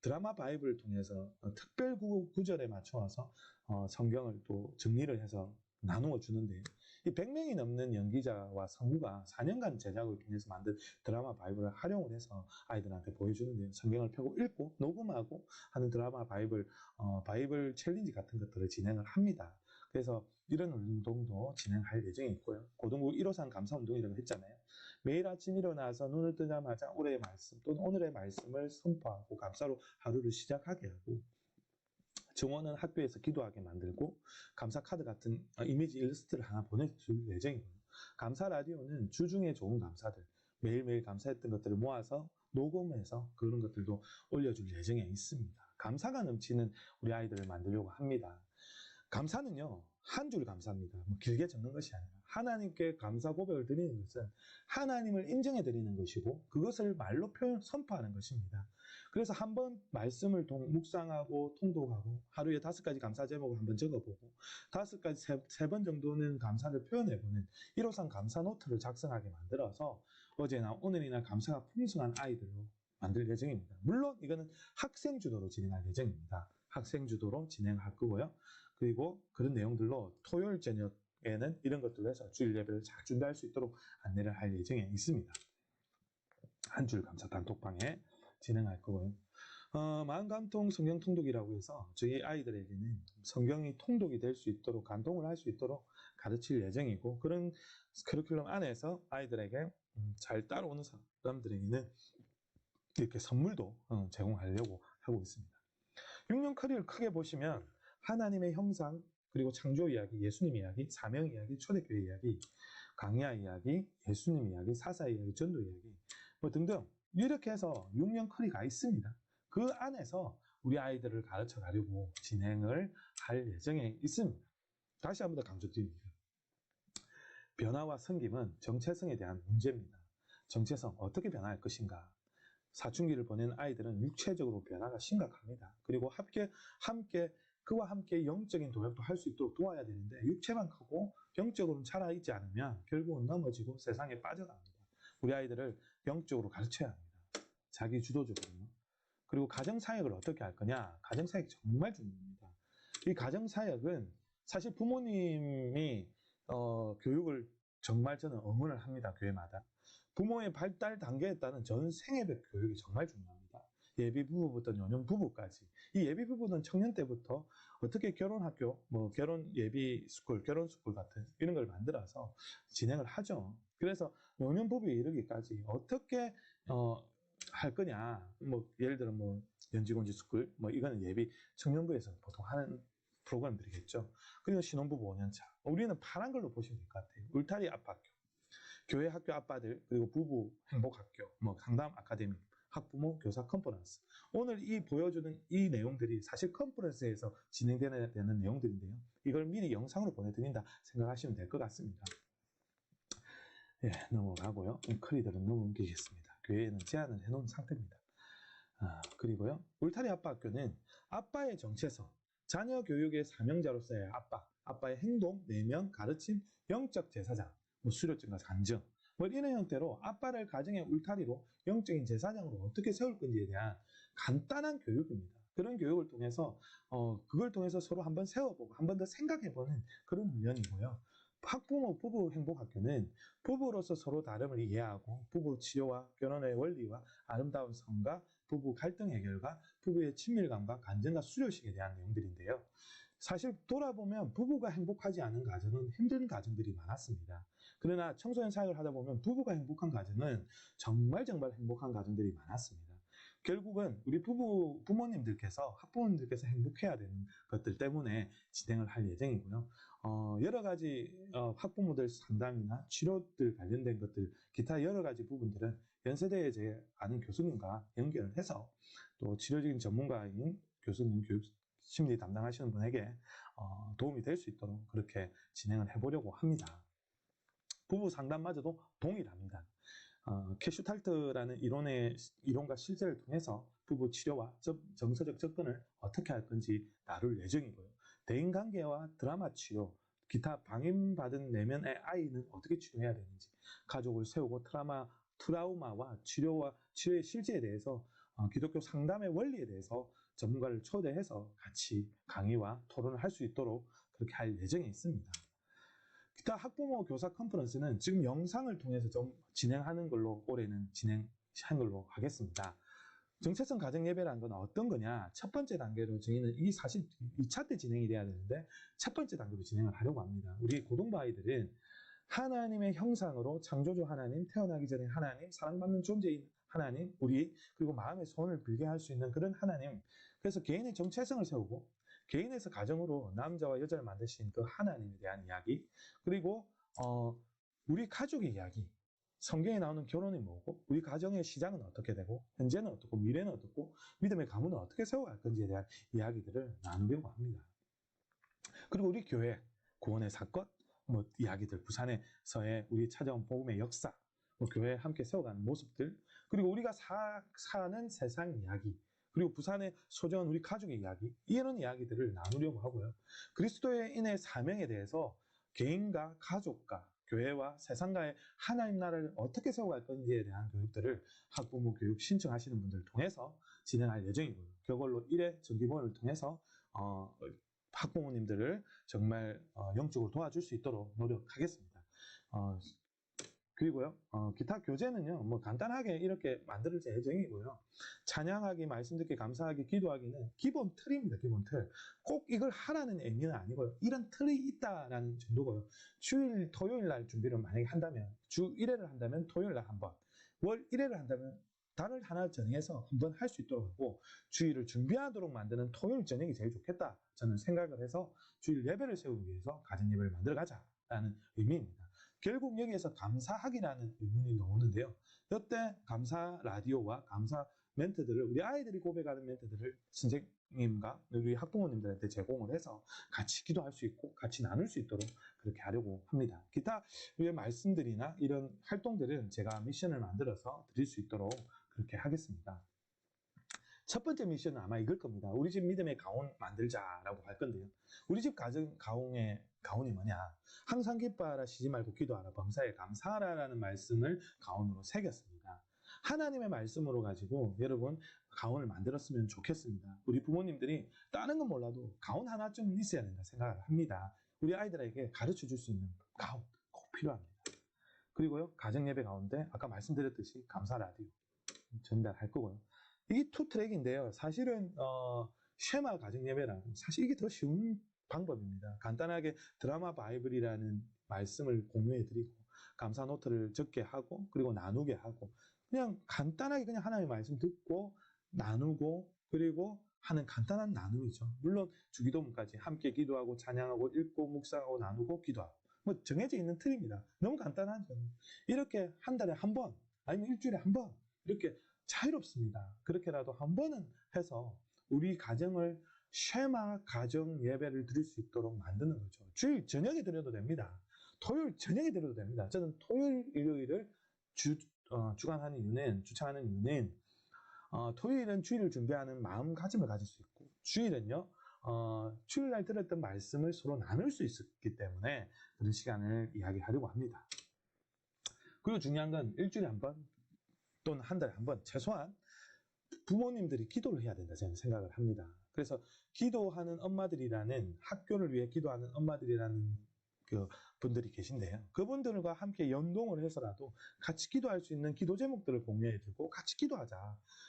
드라마 바이블을 통해서 특별 구절에 맞춰서 성경을 또 정리를 해서 나누어 주는데 이 100명이 넘는 연기자와 성우가 4년간 제작을 통해서 만든 드라마 바이블을 활용을 해서 아이들한테 보여주는데요. 성경을 펴고 읽고 녹음하고 하는 드라마 바이블 바이블 챌린지 같은 것들을 진행을 합니다. 그래서 이런 운동도 진행할 예정이 있고요. 고등부 1호상 감사운동이라고 했잖아요. 매일 아침 일어나서 눈을 뜨자마자 올해의 말씀 또는 오늘의 말씀을 선포하고 감사로 하루를 시작하게 하고 정원은 학교에서 기도하게 만들고 감사 카드 같은 이미지 일러스트를 하나 보내줄 예정이고요. 감사 라디오는 주중에 좋은 감사들 매일매일 감사했던 것들을 모아서 녹음해서 그런 것들도 올려줄 예정에 있습니다. 감사가 넘치는 우리 아이들을 만들려고 합니다. 감사는요, 한 줄 감사입니다. 뭐 길게 적는 것이 아니라 하나님께 감사 고백을 드리는 것은 하나님을 인정해 드리는 것이고 그것을 말로 선포하는 것입니다. 그래서 한번 말씀을 묵상하고 통독하고 하루에 5가지 감사 제목을 한번 적어보고 5가지 3번 정도는 감사를 표현해보는 1호상 감사 노트를 작성하게 만들어서 어제나 오늘이나 감사가 풍성한 아이들로 만들 예정입니다. 물론 이거는 학생 주도로 진행할 예정입니다. 학생 주도로 진행할 거고요. 그리고 그런 내용들로 토요일 저녁에는 이런 것들로 해서 주일 예배를 잘 준비할 수 있도록 안내를 할 예정에 있습니다. 한 줄 감사 단톡방에 진행할 거고요. 마음감통 성경 통독이라고 해서 저희 아이들에게는 성경이 통독이 될 수 있도록 간통을 할 수 있도록 가르칠 예정이고 그런 커리큘럼 안에서 아이들에게 잘 따라오는 사람들에게는 이렇게 선물도 제공하려고 하고 있습니다. 6년 커리를 크게 보시면 하나님의 형상, 그리고 창조 이야기, 예수님 이야기, 사명 이야기, 초대교회 이야기, 강야 이야기, 예수님 이야기, 사사 이야기, 전도 이야기 뭐 등등 이렇게 해서 6년 커리가 있습니다. 그 안에서 우리 아이들을 가르쳐 가려고 진행을 할 예정에 있습니다. 다시 한 번 더 강조드립니다. 변화와 섬김은 정체성에 대한 문제입니다. 정체성 어떻게 변화할 것인가? 사춘기를 보낸 아이들은 육체적으로 변화가 심각합니다. 그리고 그와 함께 영적인 도약도 할 수 있도록 도와야 되는데 육체만 크고 영적으로는 자라있지 않으면 결국은 넘어지고 세상에 빠져갑니다. 우리 아이들을 영적으로 가르쳐야 합니다. 자기 주도적으로. 그리고 가정사역을 어떻게 할 거냐? 가정사역 정말 중요합니다. 이 가정사역은 사실 부모님이 교육을 정말 저는 응원을 합니다. 교회마다. 부모의 발달 단계에 따른 전 생애별 교육이 정말 중요합니다. 예비부부부터 요년부부까지. 이 예비부부는 청년 때부터 어떻게 결혼학교, 뭐 결혼 예비 스쿨, 결혼 스쿨 같은 이런 걸 만들어서 진행을 하죠. 그래서 요년부부에 이르기까지 어떻게 할 거냐. 뭐 예를 들어 뭐 연지곤지 스쿨, 뭐 이거는 예비 청년부에서 보통 하는 프로그램들이겠죠. 그리고 신혼부부 5년차. 우리는 파란 걸로 보시면 될 것 같아요. 울타리 아파학교. 교회 학교 아빠들, 그리고 부부 행복학교, 뭐 상담 아카데미, 학부모 교사 컨퍼런스. 오늘 이 보여주는 이 내용들이 사실 컨퍼런스에서 진행되는 내용들인데요. 이걸 미리 영상으로 보내드린다 생각하시면 될 것 같습니다. 예, 넘어가고요. 크리들은 넘기겠습니다. 교회에는 제한을 해놓은 상태입니다. 그리고요. 울타리 아빠 학교는 아빠의 정체성, 자녀 교육의 사명자로서의 아빠의 행동, 내면, 가르침, 영적 제사장, 수료증과 간증, 이런 형태로 아빠를 가정의 울타리로 영적인 제사장으로 어떻게 세울 건지에 대한 간단한 교육입니다. 그런 교육을 통해서 그걸 통해서 서로 한번 세워보고 한 번 더 생각해보는 그런 훈련이고요. 학부모 부부 행복학교는 부부로서 서로 다름을 이해하고 부부 치료와 결혼의 원리와 아름다운 성과, 부부 갈등 해결과 부부의 친밀감과 간증과 수료식에 대한 내용들인데요. 사실 돌아보면 부부가 행복하지 않은 가정은 힘든 가정들이 많았습니다. 그러나 청소년 사역을 하다 보면 부부가 행복한 가정은 정말 행복한 가정들이 많았습니다. 결국은 우리 부모님들께서 학부모님들께서 행복해야 되는 것들 때문에 진행을 할 예정이고요. 여러 가지 학부모들 상담이나 치료들 관련된 것들, 기타 여러 가지 부분들은 연세대에 제 아는 교수님과 연결을 해서 또 치료적인 전문가인 교수님, 교육 심리 담당하시는 분에게 도움이 될 수 있도록 그렇게 진행을 해보려고 합니다. 부부 상담마저도 동일합니다. 캐슈탈트라는 이론과 실제를 통해서 부부 치료와 정서적 접근을 어떻게 할 건지 다룰 예정이고요. 대인관계와 드라마 치료, 기타 방임받은 내면의 아이는 어떻게 치료해야 되는지, 가족을 세우고 트라우마와 치료의 실제에 대해서 기독교 상담의 원리에 대해서 전문가를 초대해서 같이 강의와 토론을 할 수 있도록 그렇게 할 예정이 있습니다. 기타 학부모 교사 컨퍼런스는 지금 영상을 통해서 좀 진행하는 걸로 올해는 진행한 걸로 하겠습니다. 정체성 가정 예배라는 건 어떤 거냐? 첫 번째 단계로 저희는 이 사실 2차 때 진행이 돼야 되는데 첫 번째 단계로 진행을 하려고 합니다. 우리 고등부 아이들은 하나님의 형상으로 창조주 하나님, 태어나기 전에 하나님, 사랑받는 존재인 하나님, 그리고 마음의 소원을 빌게 할 수 있는 그런 하나님. 그래서 개인의 정체성을 세우고 개인에서 가정으로 남자와 여자를 만드신 그 하나님에 대한 이야기, 그리고 우리 가족의 이야기, 성경에 나오는 결혼이 뭐고, 우리 가정의 시작은 어떻게 되고, 현재는 어떻고, 미래는 어떻고, 믿음의 가문은 어떻게 세워갈 건지에 대한 이야기들을 나누려고 합니다. 그리고 우리 교회 구원의 사건, 이야기들, 부산에서의 우리 찾아온 복음의 역사, 교회에 함께 세워가는 모습들, 그리고 우리가 사는 세상 이야기, 그리고 부산의 소중한 우리 가족의 이야기, 이런 이야기들을 나누려고 하고요. 그리스도인의 사명에 대해서 개인과 가족과 교회와 세상과의 하나님 나라를 어떻게 세워갈 건지에 대한 교육들을 학부모 교육 신청하시는 분들을 통해서 진행할 예정이고요. 그걸로 1회 정기모임을 통해서 학부모님들을 정말 영적으로 도와줄 수 있도록 노력하겠습니다. 그리고요, 기타 교재는요, 간단하게 이렇게 만들 예정이고요. 찬양하기, 말씀 듣기, 감사하기, 기도하기는 기본 틀입니다, 기본 틀. 꼭 이걸 하라는 의미는 아니고요. 이런 틀이 있다라는 정도고요. 주일, 토요일 날 준비를 만약에 한다면, 주 1회를 한다면 토요일 날 한 번, 월 1회를 한다면 달을 하나 정해서 한번 할 수 있도록 하고, 주일을 준비하도록 만드는 토요일 저녁이 제일 좋겠다. 저는 생각을 해서 주일 예배를 세우기 위해서 가정 예배를 만들어 가자라는 의미입니다. 결국 여기에서 감사하기라는 의문이 나오는데요. 이때 감사 라디오와 감사 멘트들을 우리 아이들이 고백하는 멘트들을 선생님과 우리 학부모님들한테 제공을 해서 같이 기도할 수 있고 같이 나눌 수 있도록 그렇게 하려고 합니다. 기타 말씀들이나 이런 활동들은 제가 미션을 만들어서 드릴 수 있도록 그렇게 하겠습니다. 첫 번째 미션은 아마 이걸 겁니다. 우리 집 믿음의 가온 만들자라고 할 건데요. 우리 집 가온이 뭐냐? 항상 기뻐하라, 쉬지 말고 기도하라, 범사에 감사하라라는 말씀을 가온으로 새겼습니다. 하나님의 말씀으로 가지고 여러분 가온을 만들었으면 좋겠습니다. 우리 부모님들이 다른 건 몰라도 가온 하나쯤 있어야 된다 생각을 합니다. 우리 아이들에게 가르쳐 줄 수 있는 가온 꼭 필요합니다. 그리고요, 가정 예배 가운데 아까 말씀드렸듯이 감사 라디오 전달할 거고요. 이게 투 트랙인데요. 사실은 쉐마 가정 예배라고 사실 이게 더 쉬운 방법입니다. 간단하게 드라마 바이블이라는 말씀을 공유해 드리고 감사 노트를 적게 하고 그리고 나누게 하고 그냥 간단하게 그냥 하나님의 말씀 듣고 나누고 그리고 하는 간단한 나눔이죠. 물론 주기도문까지 함께 기도하고 찬양하고 읽고 묵상하고 나누고 기도하고 정해져 있는 틀입니다. 너무 간단하죠. 이렇게 한 달에 한 번 아니면 일주일에 한 번 이렇게 자유롭습니다. 그렇게라도 한 번은 해서 우리 가정을 쉐마 가정 예배를 드릴 수 있도록 만드는 거죠. 주일 저녁에 드려도 됩니다. 토요일 저녁에 드려도 됩니다. 저는 토요일, 일요일을 주관하는 이유는, 주창하는 이유는, 토요일은 주일을 준비하는 마음가짐을 가질 수 있고, 주일은요, 주일날 들었던 말씀을 서로 나눌 수 있기 때문에 그런 시간을 이야기하려고 합니다. 그리고 중요한 건 일주일에 한 번 또는 한 달에 한 번 최소한 부모님들이 기도를 해야 된다 저는 생각을 합니다. 그래서 기도하는 엄마들이라는, 학교를 위해 기도하는 엄마들이라는 그 분들이 계신데요. 그분들과 함께 연동을 해서라도 같이 기도할 수 있는 기도 제목들을 공유해주고 같이 기도하자.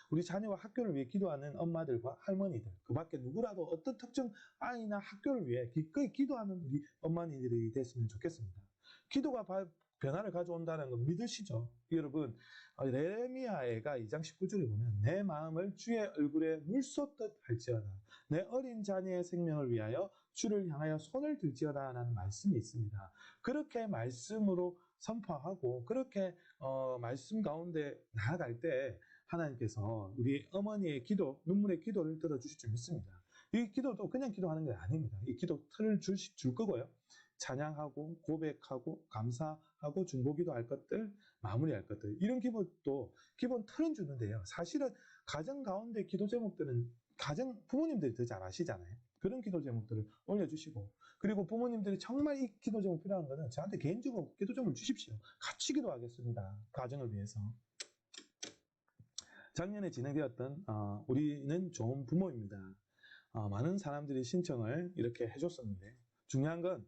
우리 자녀와 학교를 위해 기도하는 엄마들과 할머니들, 그 밖에 누구라도 어떤 특정 아이나 학교를 위해 기꺼이 기도하는 우리 어머니들이 됐으면 좋겠습니다. 기도가 변화를 가져온다는 걸 믿으시죠? 여러분, 레미야애가 2장 19절에 보면 내 마음을 주의 얼굴에 물 쏟듯 할지어다. 내 어린 자녀의 생명을 위하여 주를 향하여 손을 들지어다 라는 말씀이 있습니다. 그렇게 말씀으로 선포하고 그렇게 말씀 가운데 나아갈 때 하나님께서 우리 어머니의 기도, 눈물의 기도를 들어주실 줄 믿습니다. 이 기도도 그냥 기도하는 게 아닙니다. 이 기도 틀을 줄 거고요. 찬양하고 고백하고 감사하고 중보기도 할 것들, 마무리할 것들, 이런 기본도 기본 틀은 주는데요. 사실은 가정 가운데 기도 제목들은 부모님들이 더 잘 아시잖아요. 그런 기도 제목들을 올려주시고, 그리고 부모님들이 정말 이 기도 제목 필요한 거는 저한테 개인적으로 기도 제목을 주십시오. 같이 기도하겠습니다. 가정을 위해서. 작년에 진행되었던 우리는 좋은 부모입니다. 많은 사람들이 신청을 이렇게 해줬었는데, 중요한 건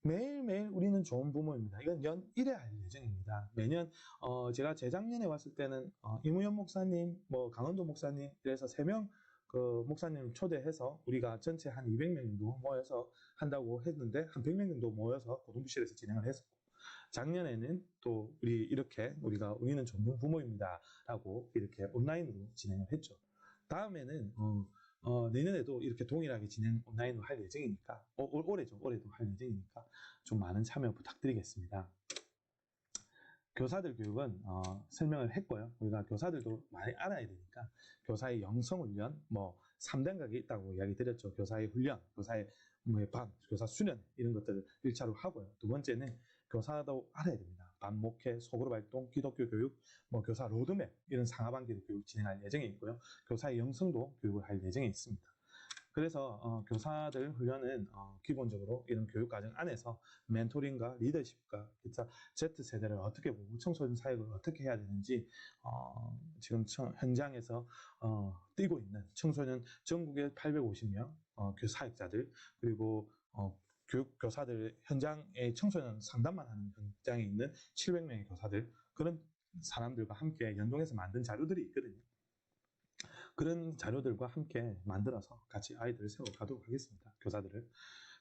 매일매일 우리는 좋은 부모입니다. 이건 연 1회 할 예정입니다. 매년 제가 재작년에 왔을 때는 이무현 목사님, 강원도 목사님, 이래서 3명 그 목사님 초대해서 우리가 전체 한 200명 정도 모여서 한다고 했는데, 한 100명 정도 모여서 고등부실에서 진행을 했었고, 작년에는 또 우리는 좋은 부모입니다 라고 이렇게 온라인으로 진행을 했죠. 다음에는 내년에도 이렇게 동일하게 온라인으로 할 예정이니까, 올해도 할 예정이니까 좀 많은 참여 부탁드리겠습니다. 교사들 교육은 설명을 했고요. 우리가 교사들도 많이 알아야 되니까 교사의 영성훈련, 3단각이 있다고 이야기 드렸죠. 교사의 훈련, 교사의 교사 수련, 이런 것들을 1차로 하고요. 두 번째는 교사도 알아야 됩니다. 반목회, 소그룹 활동, 기독교 교육, 교사 로드맵, 이런 상하반기 교육 진행할 예정에 있고요. 교사의 영성도 교육을 할 예정에 있습니다. 그래서 교사들 훈련은 기본적으로 이런 교육과정 안에서 멘토링과 리더십과 기타 Z세대를 어떻게 보고 청소년 사역을 어떻게 해야 되는지 지금 현장에서 뛰고 있는 청소년 전국의 850명 사역자들, 그리고 교사들, 현장에 청소년 상담만 하는 현장에 있는 700명의 교사들, 그런 사람들과 함께 연동해서 만든 자료들이 있거든요. 그런 자료들과 함께 만들어서 같이 아이들을 세워가도록 하겠습니다. 교사들을.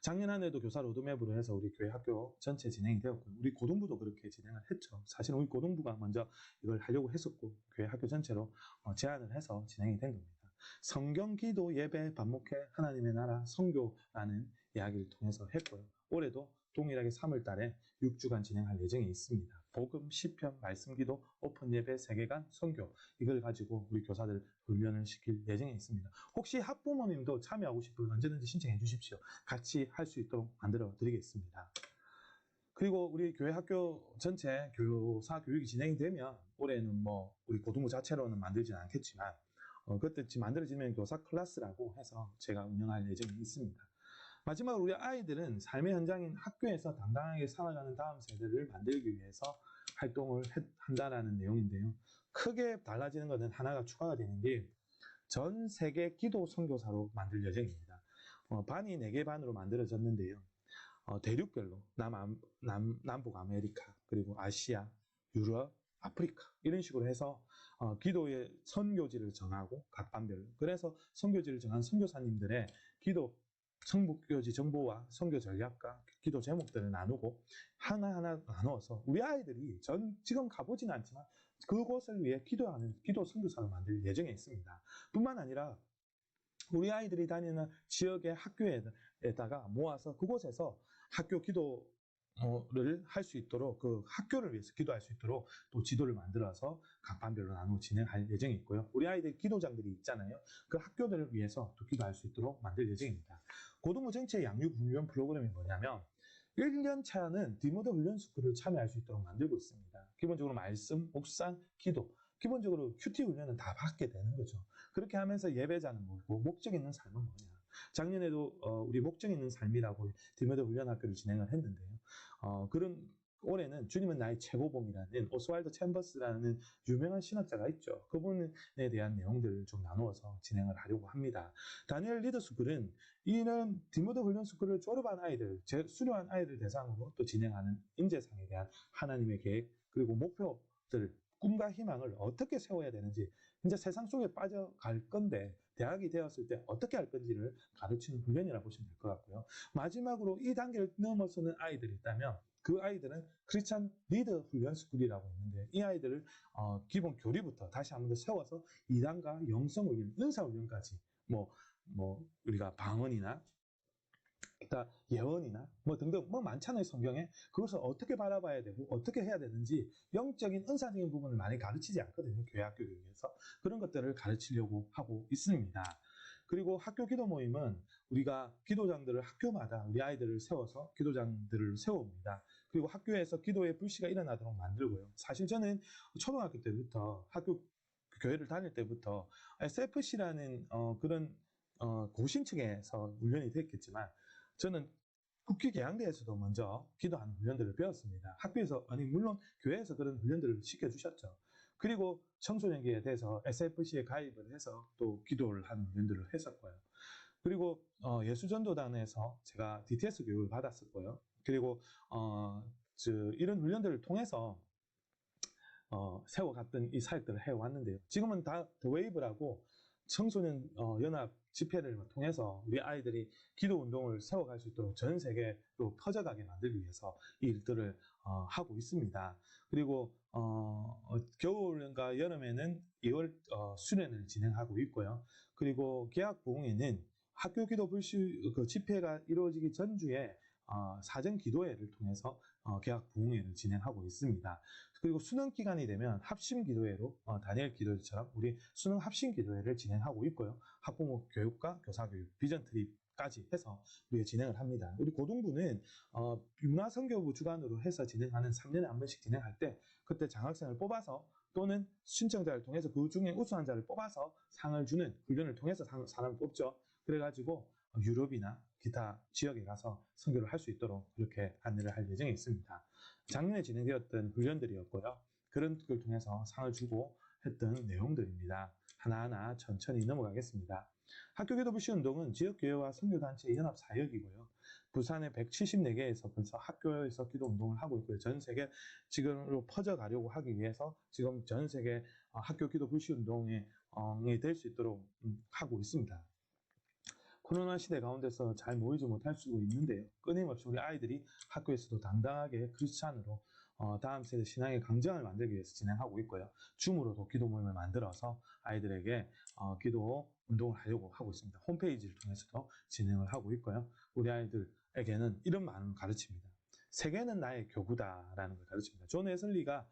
작년 한 해도 교사 로드맵으로 해서 우리 교회 학교 전체 진행이 되었고요. 우리 고등부도 그렇게 진행을 했죠. 사실 우리 고등부가 먼저 이걸 하려고 했었고, 교회 학교 전체로 제안을 해서 진행이 된 겁니다. 성경, 기도, 예배, 반목회, 하나님의 나라, 선교라는 이야기를 통해서 했고요. 올해도 동일하게 3월 달에 6주간 진행할 예정이 있습니다. 복음, 시편, 말씀기도, 오픈 예배, 세계관, 선교, 이걸 가지고 우리 교사들 훈련을 시킬 예정에 있습니다. 혹시 학부모님도 참여하고 싶으면 언제든지 신청해 주십시오. 같이 할 수 있도록 만들어 드리겠습니다. 그리고 우리 교회 학교 전체 교사 교육이 진행이 되면 올해는 우리 고등부 자체로는 만들지는 않겠지만 그때 만들어지면 교사 클래스라고 해서 제가 운영할 예정이 있습니다. 마지막으로 우리 아이들은 삶의 현장인 학교에서 당당하게 살아가는 다음 세대를 만들기 위해서 활동을 한다라는 내용인데요. 크게 달라지는 것은 하나가 추가가 되는 게 전 세계 기도 선교사로 만들 예정입니다. 반이 4개 반으로 만들어졌는데요. 대륙별로 남북 아메리카, 그리고 아시아, 유럽, 아프리카, 이런 식으로 해서 기도의 선교지를 정하고 각 반별로, 그래서 선교지를 정한 선교사님들의 기도 성북교지 정보와 선교 전략과 기도 제목들을 나누고 하나하나 나누어서 우리 아이들이 지금 가보지는 않지만 그곳을 위해 기도하는 기도 선교사를 만들 예정에 있습니다. 뿐만 아니라 우리 아이들이 다니는 지역의 학교에다가 모아서 그곳에서 학교 기도 를 할 수 있도록 그 학교를 위해서 기도할 수 있도록 또 지도를 만들어서 각 반별로 나누어 진행할 예정이 있고요. 우리 아이들 기도장들이 있잖아요. 그 학교들을 위해서 또 기도할 수 있도록 만들 예정입니다. 고등부 전체 양육 훈련 프로그램이 뭐냐면 1년 차는 디모데 훈련 스쿨을 참여할 수 있도록 만들고 있습니다. 기본적으로 말씀, 묵상, 기도, 기본적으로 큐티 훈련은 다 받게 되는 거죠. 그렇게 하면서 예배자는 뭐고 목적 있는 삶은 뭐냐. 작년에도 우리 목적 있는 삶이라고 디모데 훈련 학교를 진행을 했는데요. 그런 올해는 주님은 나의 최고봉이라는 오스왈드 챔버스라는 유명한 신학자가 있죠. 그분에 대한 내용들을 좀 나누어서 진행을 하려고 합니다. 다니엘 리더스쿨은 이런 디모데 훈련 스쿨을 졸업한 아이들, 수료한 아이들 대상으로 또 진행하는 인재상에 대한 하나님의 계획 그리고 목표들, 꿈과 희망을 어떻게 세워야 되는지 이제 세상 속에 빠져갈 건데 대학이 되었을 때 어떻게 할 건지를 가르치는 훈련이라고 보시면 될 것 같고요. 마지막으로 이 단계를 넘어서는 아이들이 있다면 그 아이들은 크리스찬 리더 훈련 스쿨이라고 있는데 이 아이들을 기본 교리부터 다시 한 번 더 세워서 2단과 영성 훈련, 은사 훈련까지 뭐 우리가 방언이나 기타 예언이나 뭐 등등 뭐 많잖아요. 성경에 그것을 어떻게 바라봐야 되고 어떻게 해야 되는지 영적인 은사적인 부분을 많이 가르치지 않거든요. 교회 학교 교육에서 그런 것들을 가르치려고 하고 있습니다. 그리고 학교 기도 모임은 우리가 기도장들을 학교마다 우리 아이들을 세워서 기도장들을 세웁니다. 그리고 학교에서 기도의 불씨가 일어나도록 만들고요. 사실 저는 초등학교 때부터 학교 교회를 다닐 때부터 SFC라는 그런 고신층에서 훈련이 됐겠지만 저는 국회 개항대에서도 먼저 기도하는 훈련들을 배웠습니다. 학교에서 아니 물론 교회에서 그런 훈련들을 시켜주셨죠. 그리고 청소년기에 대해서 SFC에 가입을 해서 또 기도를 하는 훈련들을 했었고요. 그리고 예수전도단에서 제가 DTS 교육을 받았었고요. 그리고 이런 훈련들을 통해서 세워갔던 이 사역들을 해왔는데요. 지금은 다 더웨이브라고 청소년 연합 집회를 통해서 우리 아이들이 기도 운동을 세워갈 수 있도록 전 세계로 퍼져가게 만들기 위해서 이 일들을 하고 있습니다. 그리고 겨울과 여름에는 2월 수련을 진행하고 있고요. 그리고 개학 부흥회는 학교 기도 불시 그 집회가 이루어지기 전주에 사전 기도회를 통해서 개학 부흥회를 진행하고 있습니다. 그리고 수능 기간이 되면 합심 기도회로 다니엘 기도회처럼 우리 수능 합심 기도회를 진행하고 있고요. 학부모 교육과 교사 교육, 비전 트립까지 해서 우리가 진행을 합니다. 우리 고등부는 문화선교부 주관으로 해서 진행하는 3년에 한 번씩 진행할 때 그때 장학생을 뽑아서 또는 신청자를 통해서 그 중에 우수한 자를 뽑아서 상을 주는 훈련을 통해서 사람을 뽑죠. 그래가지고 유럽이나 기타 지역에 가서 선교를 할 수 있도록 그렇게 안내를 할 예정이 있습니다. 작년에 진행되었던 훈련들이었고요. 그런 걸 통해서 상을 주고 했던 내용들입니다. 하나하나 천천히 넘어가겠습니다. 학교기도 불시운동은 지역교회와 선교단체의 연합 사역이고요. 부산의 174개에서 벌써 학교에서 기도운동을 하고 있고요. 전 세계 지금으로 퍼져가려고 하기 위해서 지금 전 세계 학교 기도 불시운동이 될 수 있도록 하고 있습니다. 코로나 시대 가운데서 잘 모이지 못할 수 있는데요. 끊임없이 우리 아이들이 학교에서도 당당하게 크리스찬으로 다음 세대 신앙의 강정을 만들기 위해서 진행하고 있고요. 줌으로도 기도 모임을 만들어서 아이들에게 기도 운동을 하려고 하고 있습니다. 홈페이지를 통해서도 진행을 하고 있고요. 우리 아이들에게는 이런 말을 가르칩니다. 세계는 나의 교구다라는 걸 가르칩니다. 존 웨슬리가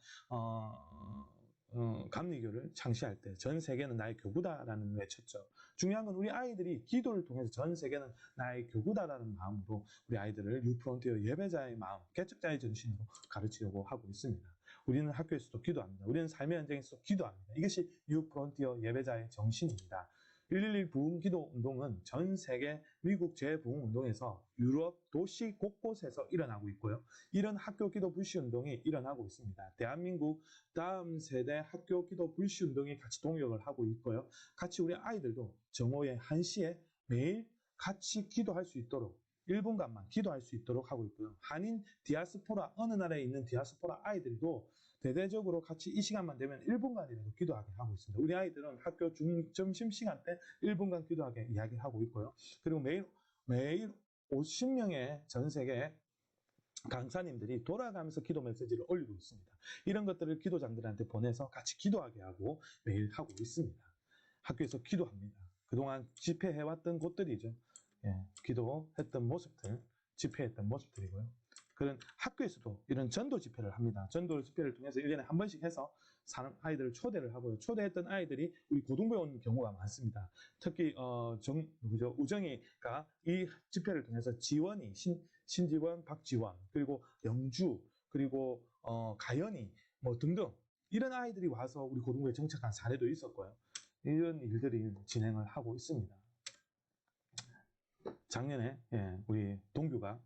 감리교를 창시할 때 전 세계는 나의 교구다라는 외쳤죠. 중요한 건 우리 아이들이 기도를 통해서 전 세계는 나의 교구다라는 마음으로 우리 아이들을 유프론티어 예배자의 마음, 개척자의 정신으로 가르치려고 하고 있습니다. 우리는 학교에서도 기도합니다. 우리는 삶의 현장에서도 기도합니다. 이것이 유프론티어 예배자의 정신입니다. 111 부흥기도 운동은 전 세계 미국 재부흥운동에서 유럽 도시 곳곳에서 일어나고 있고요. 이런 학교 기도 불씨 운동이 일어나고 있습니다. 대한민국 다음 세대 학교 기도 불씨 운동이 같이 동역을 하고 있고요. 같이 우리 아이들도 정오에 1시에 매일 같이 기도할 수 있도록 1분간만 기도할 수 있도록 하고 있고요. 한인 디아스포라, 어느 나라에 있는 디아스포라 아이들도 대대적으로 같이 이 시간만 되면 1분간이라도 기도하게 하고 있습니다. 우리 아이들은 학교 점심시간 때 1분간 기도하게 이야기하고 있고요. 그리고 매일 50명의 전 세계 강사님들이 돌아가면서 기도 메시지를 올리고 있습니다. 이런 것들을 기도장들한테 보내서 같이 기도하게 하고 매일 하고 있습니다. 학교에서 기도합니다. 그동안 집회해왔던 곳들이죠. 예, 기도했던 모습들, 집회했던 모습들이고요. 그런 학교에서도 이런 전도 집회를 합니다. 전도 집회를 통해서 1년에 한 번씩 해서 아이들을 초대를 하고요. 초대했던 아이들이 우리 고등부에 온 경우가 많습니다. 특히 우정이가 이 집회를 통해서 지원이 신지원, 박지원, 그리고 영주, 그리고 가연이 뭐 등등 이런 아이들이 와서 우리 고등부에 정착한 사례도 있었고요. 이런 일들이 진행을 하고 있습니다. 작년에 우리 홍규가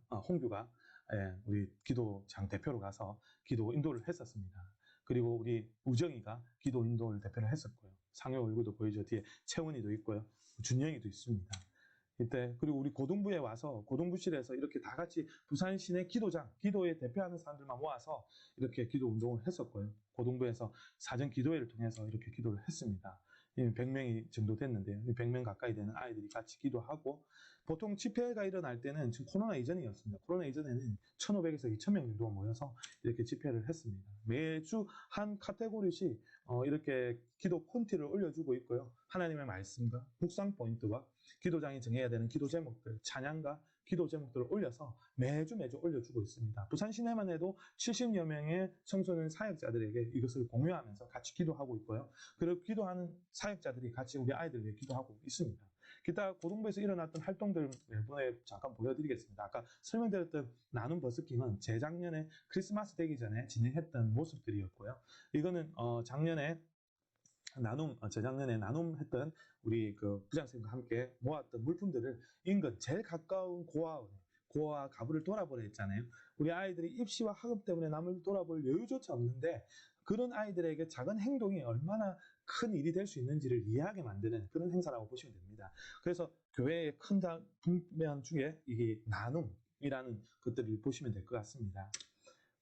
우리 기도장 대표로 가서 기도 인도를 했었습니다. 그리고 우리 우정이가 기도 인도를 대표를 했었고요. 상효 얼굴도 보이죠. 뒤에 채원이도 있고요. 준영이도 있습니다. 이때 그리고 우리 고등부에 와서 고등부실에서 이렇게 다 같이 부산 시내 기도장, 기도에 대표하는 사람들만 모아서 이렇게 기도 운동을 했었고요. 고등부에서 사전 기도회를 통해서 이렇게 기도를 했습니다. 100명이 정도 됐는데요. 100명 가까이 되는 아이들이 같이 기도하고 보통 집회가 일어날 때는 지금 코로나 이전이었습니다. 코로나 이전에는 1,500에서 2,000명 정도 모여서 이렇게 집회를 했습니다. 매주 한 카테고리씩 이렇게 기도 콘티를 올려주고 있고요. 하나님의 말씀과 묵상 포인트와 기도장이 정해야 되는 기도 제목들, 찬양과 기도 제목들을 올려서 매주 올려주고 있습니다. 부산 시내만 해도 70여 명의 청소년 사역자들에게 이것을 공유하면서 같이 기도하고 있고요. 그리고 기도하는 사역자들이 같이 우리 아이들 위해 기도하고 있습니다. 기타 고등부에서 일어났던 활동들 이번에 잠깐 보여드리겠습니다. 아까 설명드렸던 나눔 버스킹은 재작년에 크리스마스 되기 전에 진행했던 모습들이었고요. 이거는 재작년에 나눔했던 우리 그 부장선생님과 함께 모았던 물품들을 인근 제일 가까운 고아와 가부를 돌아보려 했잖아요. 우리 아이들이 입시와 학업 때문에 남을 돌아볼 여유조차 없는데 그런 아이들에게 작은 행동이 얼마나 큰 일이 될 수 있는지를 이해하게 만드는 그런 행사라고 보시면 됩니다. 그래서 교회의 큰 분면 중에 이게 나눔이라는 것들을 보시면 될 것 같습니다.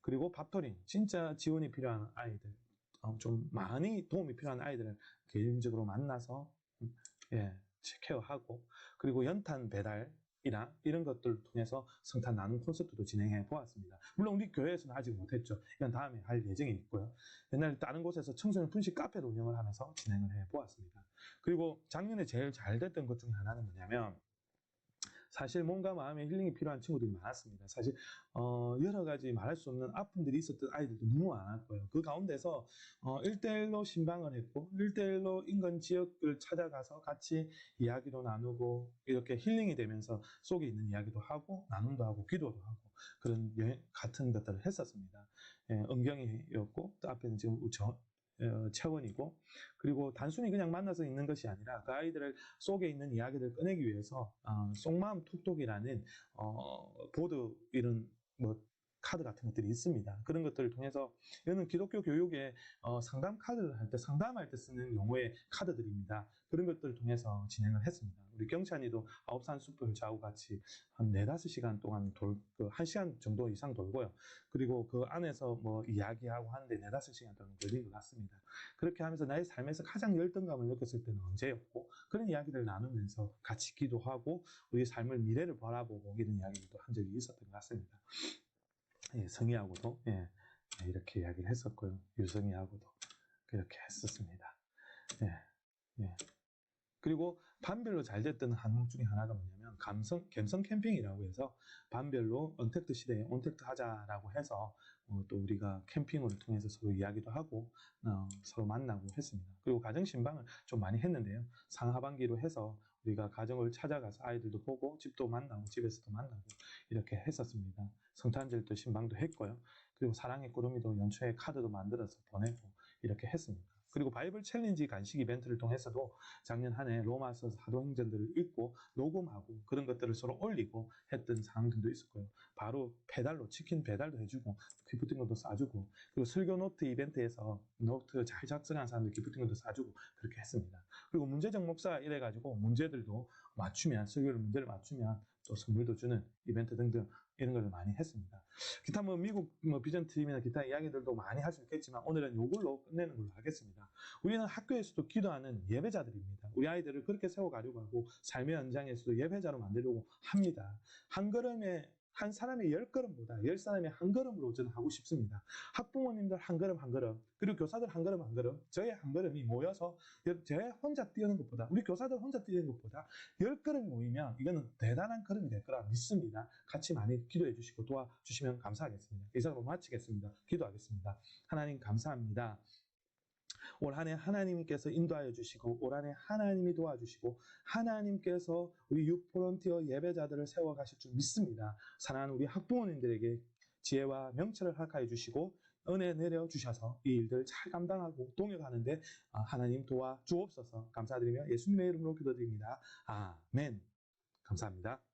그리고 밥토린, 진짜 지원이 필요한 아이들, 좀 많이 도움이 필요한 아이들을 개인적으로 만나서 케어하고, 그리고 연탄 배달이나 이런 것들을 통해서 성탄 나눔 콘서트도 진행해 보았습니다. 물론 우리 교회에서는 아직 못했죠. 이건 다음에 할 예정이 있고요. 옛날에 다른 곳에서 청소년 분식 카페도 운영을 하면서 진행을 해 보았습니다. 그리고 작년에 제일 잘 됐던 것 중에 하나는 뭐냐면 사실 몸과 마음의 힐링이 필요한 친구들이 많았습니다. 사실 여러 가지 말할 수 없는 아픔들이 있었던 아이들도 너무 많았고요. 그 가운데서 1대1로 신방을 했고 1대1로 인근 지역을 찾아가서 같이 이야기도 나누고 이렇게 힐링이 되면서 속에 있는 이야기도 하고 나눔도 하고 기도도 하고 그런 같은 것들을 했었습니다. 은경이었고 또 앞에는 지금 채원이고 그리고 단순히 그냥 만나서 있는 것이 아니라 그 아이들을 속에 있는 이야기를 꺼내기 위해서 속마음 톡톡이라는 보드 이런 카드 같은 것들이 있습니다. 그런 것들을 통해서 이거는 기독교 교육에 상담 카드를 할 때 상담할 때 쓰는 용어의 카드들입니다. 그런 것들을 통해서 진행을 했습니다. 우리 경찬이도 아홉산 숲을 저하고 같이 한 4-5시간 동안 1시간 정도 이상 돌고요. 그리고 그 안에서 이야기하고 하는데 4-5시간 동안 걸린 것 같습니다. 그렇게 하면서 나의 삶에서 가장 열등감을 느꼈을 때는 언제였고 그런 이야기들을 나누면서 같이 기도하고 우리 삶을 미래를 바라보고 이런 이야기도 한 적이 있었던 것 같습니다. 성희하고도 이렇게 이야기를 했었고요. 유성희하고도 그렇게 했었습니다. 그리고 반별로 잘 됐던 항목 중에 하나가 뭐냐면 감성 캠핑이라고 해서 반별로 언택트 시대에 언택트 하자라고 해서 또 우리가 캠핑을 통해서 서로 이야기도 하고 서로 만나고 했습니다. 그리고 가정 신방을 좀 많이 했는데요. 상하반기로 해서 우리가 가정을 찾아가서 아이들도 보고 집도 만나고 집에서도 만나고 이렇게 했었습니다. 성탄절도 신방도 했고요. 그리고 사랑의 꾸러미도 연초에 카드도 만들어서 보내고 이렇게 했습니다. 그리고 바이블 챌린지 간식 이벤트를 통해서도 작년 한 해 로마서 사도행전들을 읽고 녹음하고 그런 것들을 서로 올리고 했던 상황들도 있었고요. 바로 배달로 치킨 배달도 해주고 기프팅도 싸주고 그리고 설교 노트 이벤트에서 노트 잘 작성한 사람들 기프팅도 싸주고 그렇게 했습니다. 그리고 문제적 목사 이래가지고 문제들도 맞추면 설교를 문제를 맞추면 또 선물도 주는 이벤트 등등 이런 걸 많이 했습니다. 기타 미국 비전팀이나 기타 이야기들도 많이 할 수 있겠지만 오늘은 이걸로 끝내는 걸로 하겠습니다. 우리는 학교에서도 기도하는 예배자들입니다. 우리 아이들을 그렇게 세워가려고 하고 삶의 현장에서도 예배자로 만들려고 합니다. 한 걸음의 한 사람의 10걸음보다 10사람의 한 걸음으로 저는 하고 싶습니다. 학부모님들 한 걸음 한 걸음, 그리고 교사들 한 걸음 한 걸음, 저의 한 걸음이 모여서 제 혼자 뛰는 것보다, 우리 교사들 혼자 뛰는 것보다 10걸음이 모이면 이거는 대단한 걸음이 될 거라 믿습니다. 같이 많이 기도해 주시고 도와주시면 감사하겠습니다. 이상으로 마치겠습니다. 기도하겠습니다. 하나님 감사합니다. 올 한 해 하나님께서 인도하여 주시고 올 한 해 하나님이 도와주시고 하나님께서 우리 유포런티어 예배자들을 세워가실 줄 믿습니다. 사랑하는 우리 학부모님들에게 지혜와 명철을 허락하여 주시고 은혜 내려 주셔서 이 일들 잘 감당하고 동역하는데 하나님 도와 주옵소서. 감사드리며 예수님의 이름으로 기도드립니다. 아멘. 감사합니다.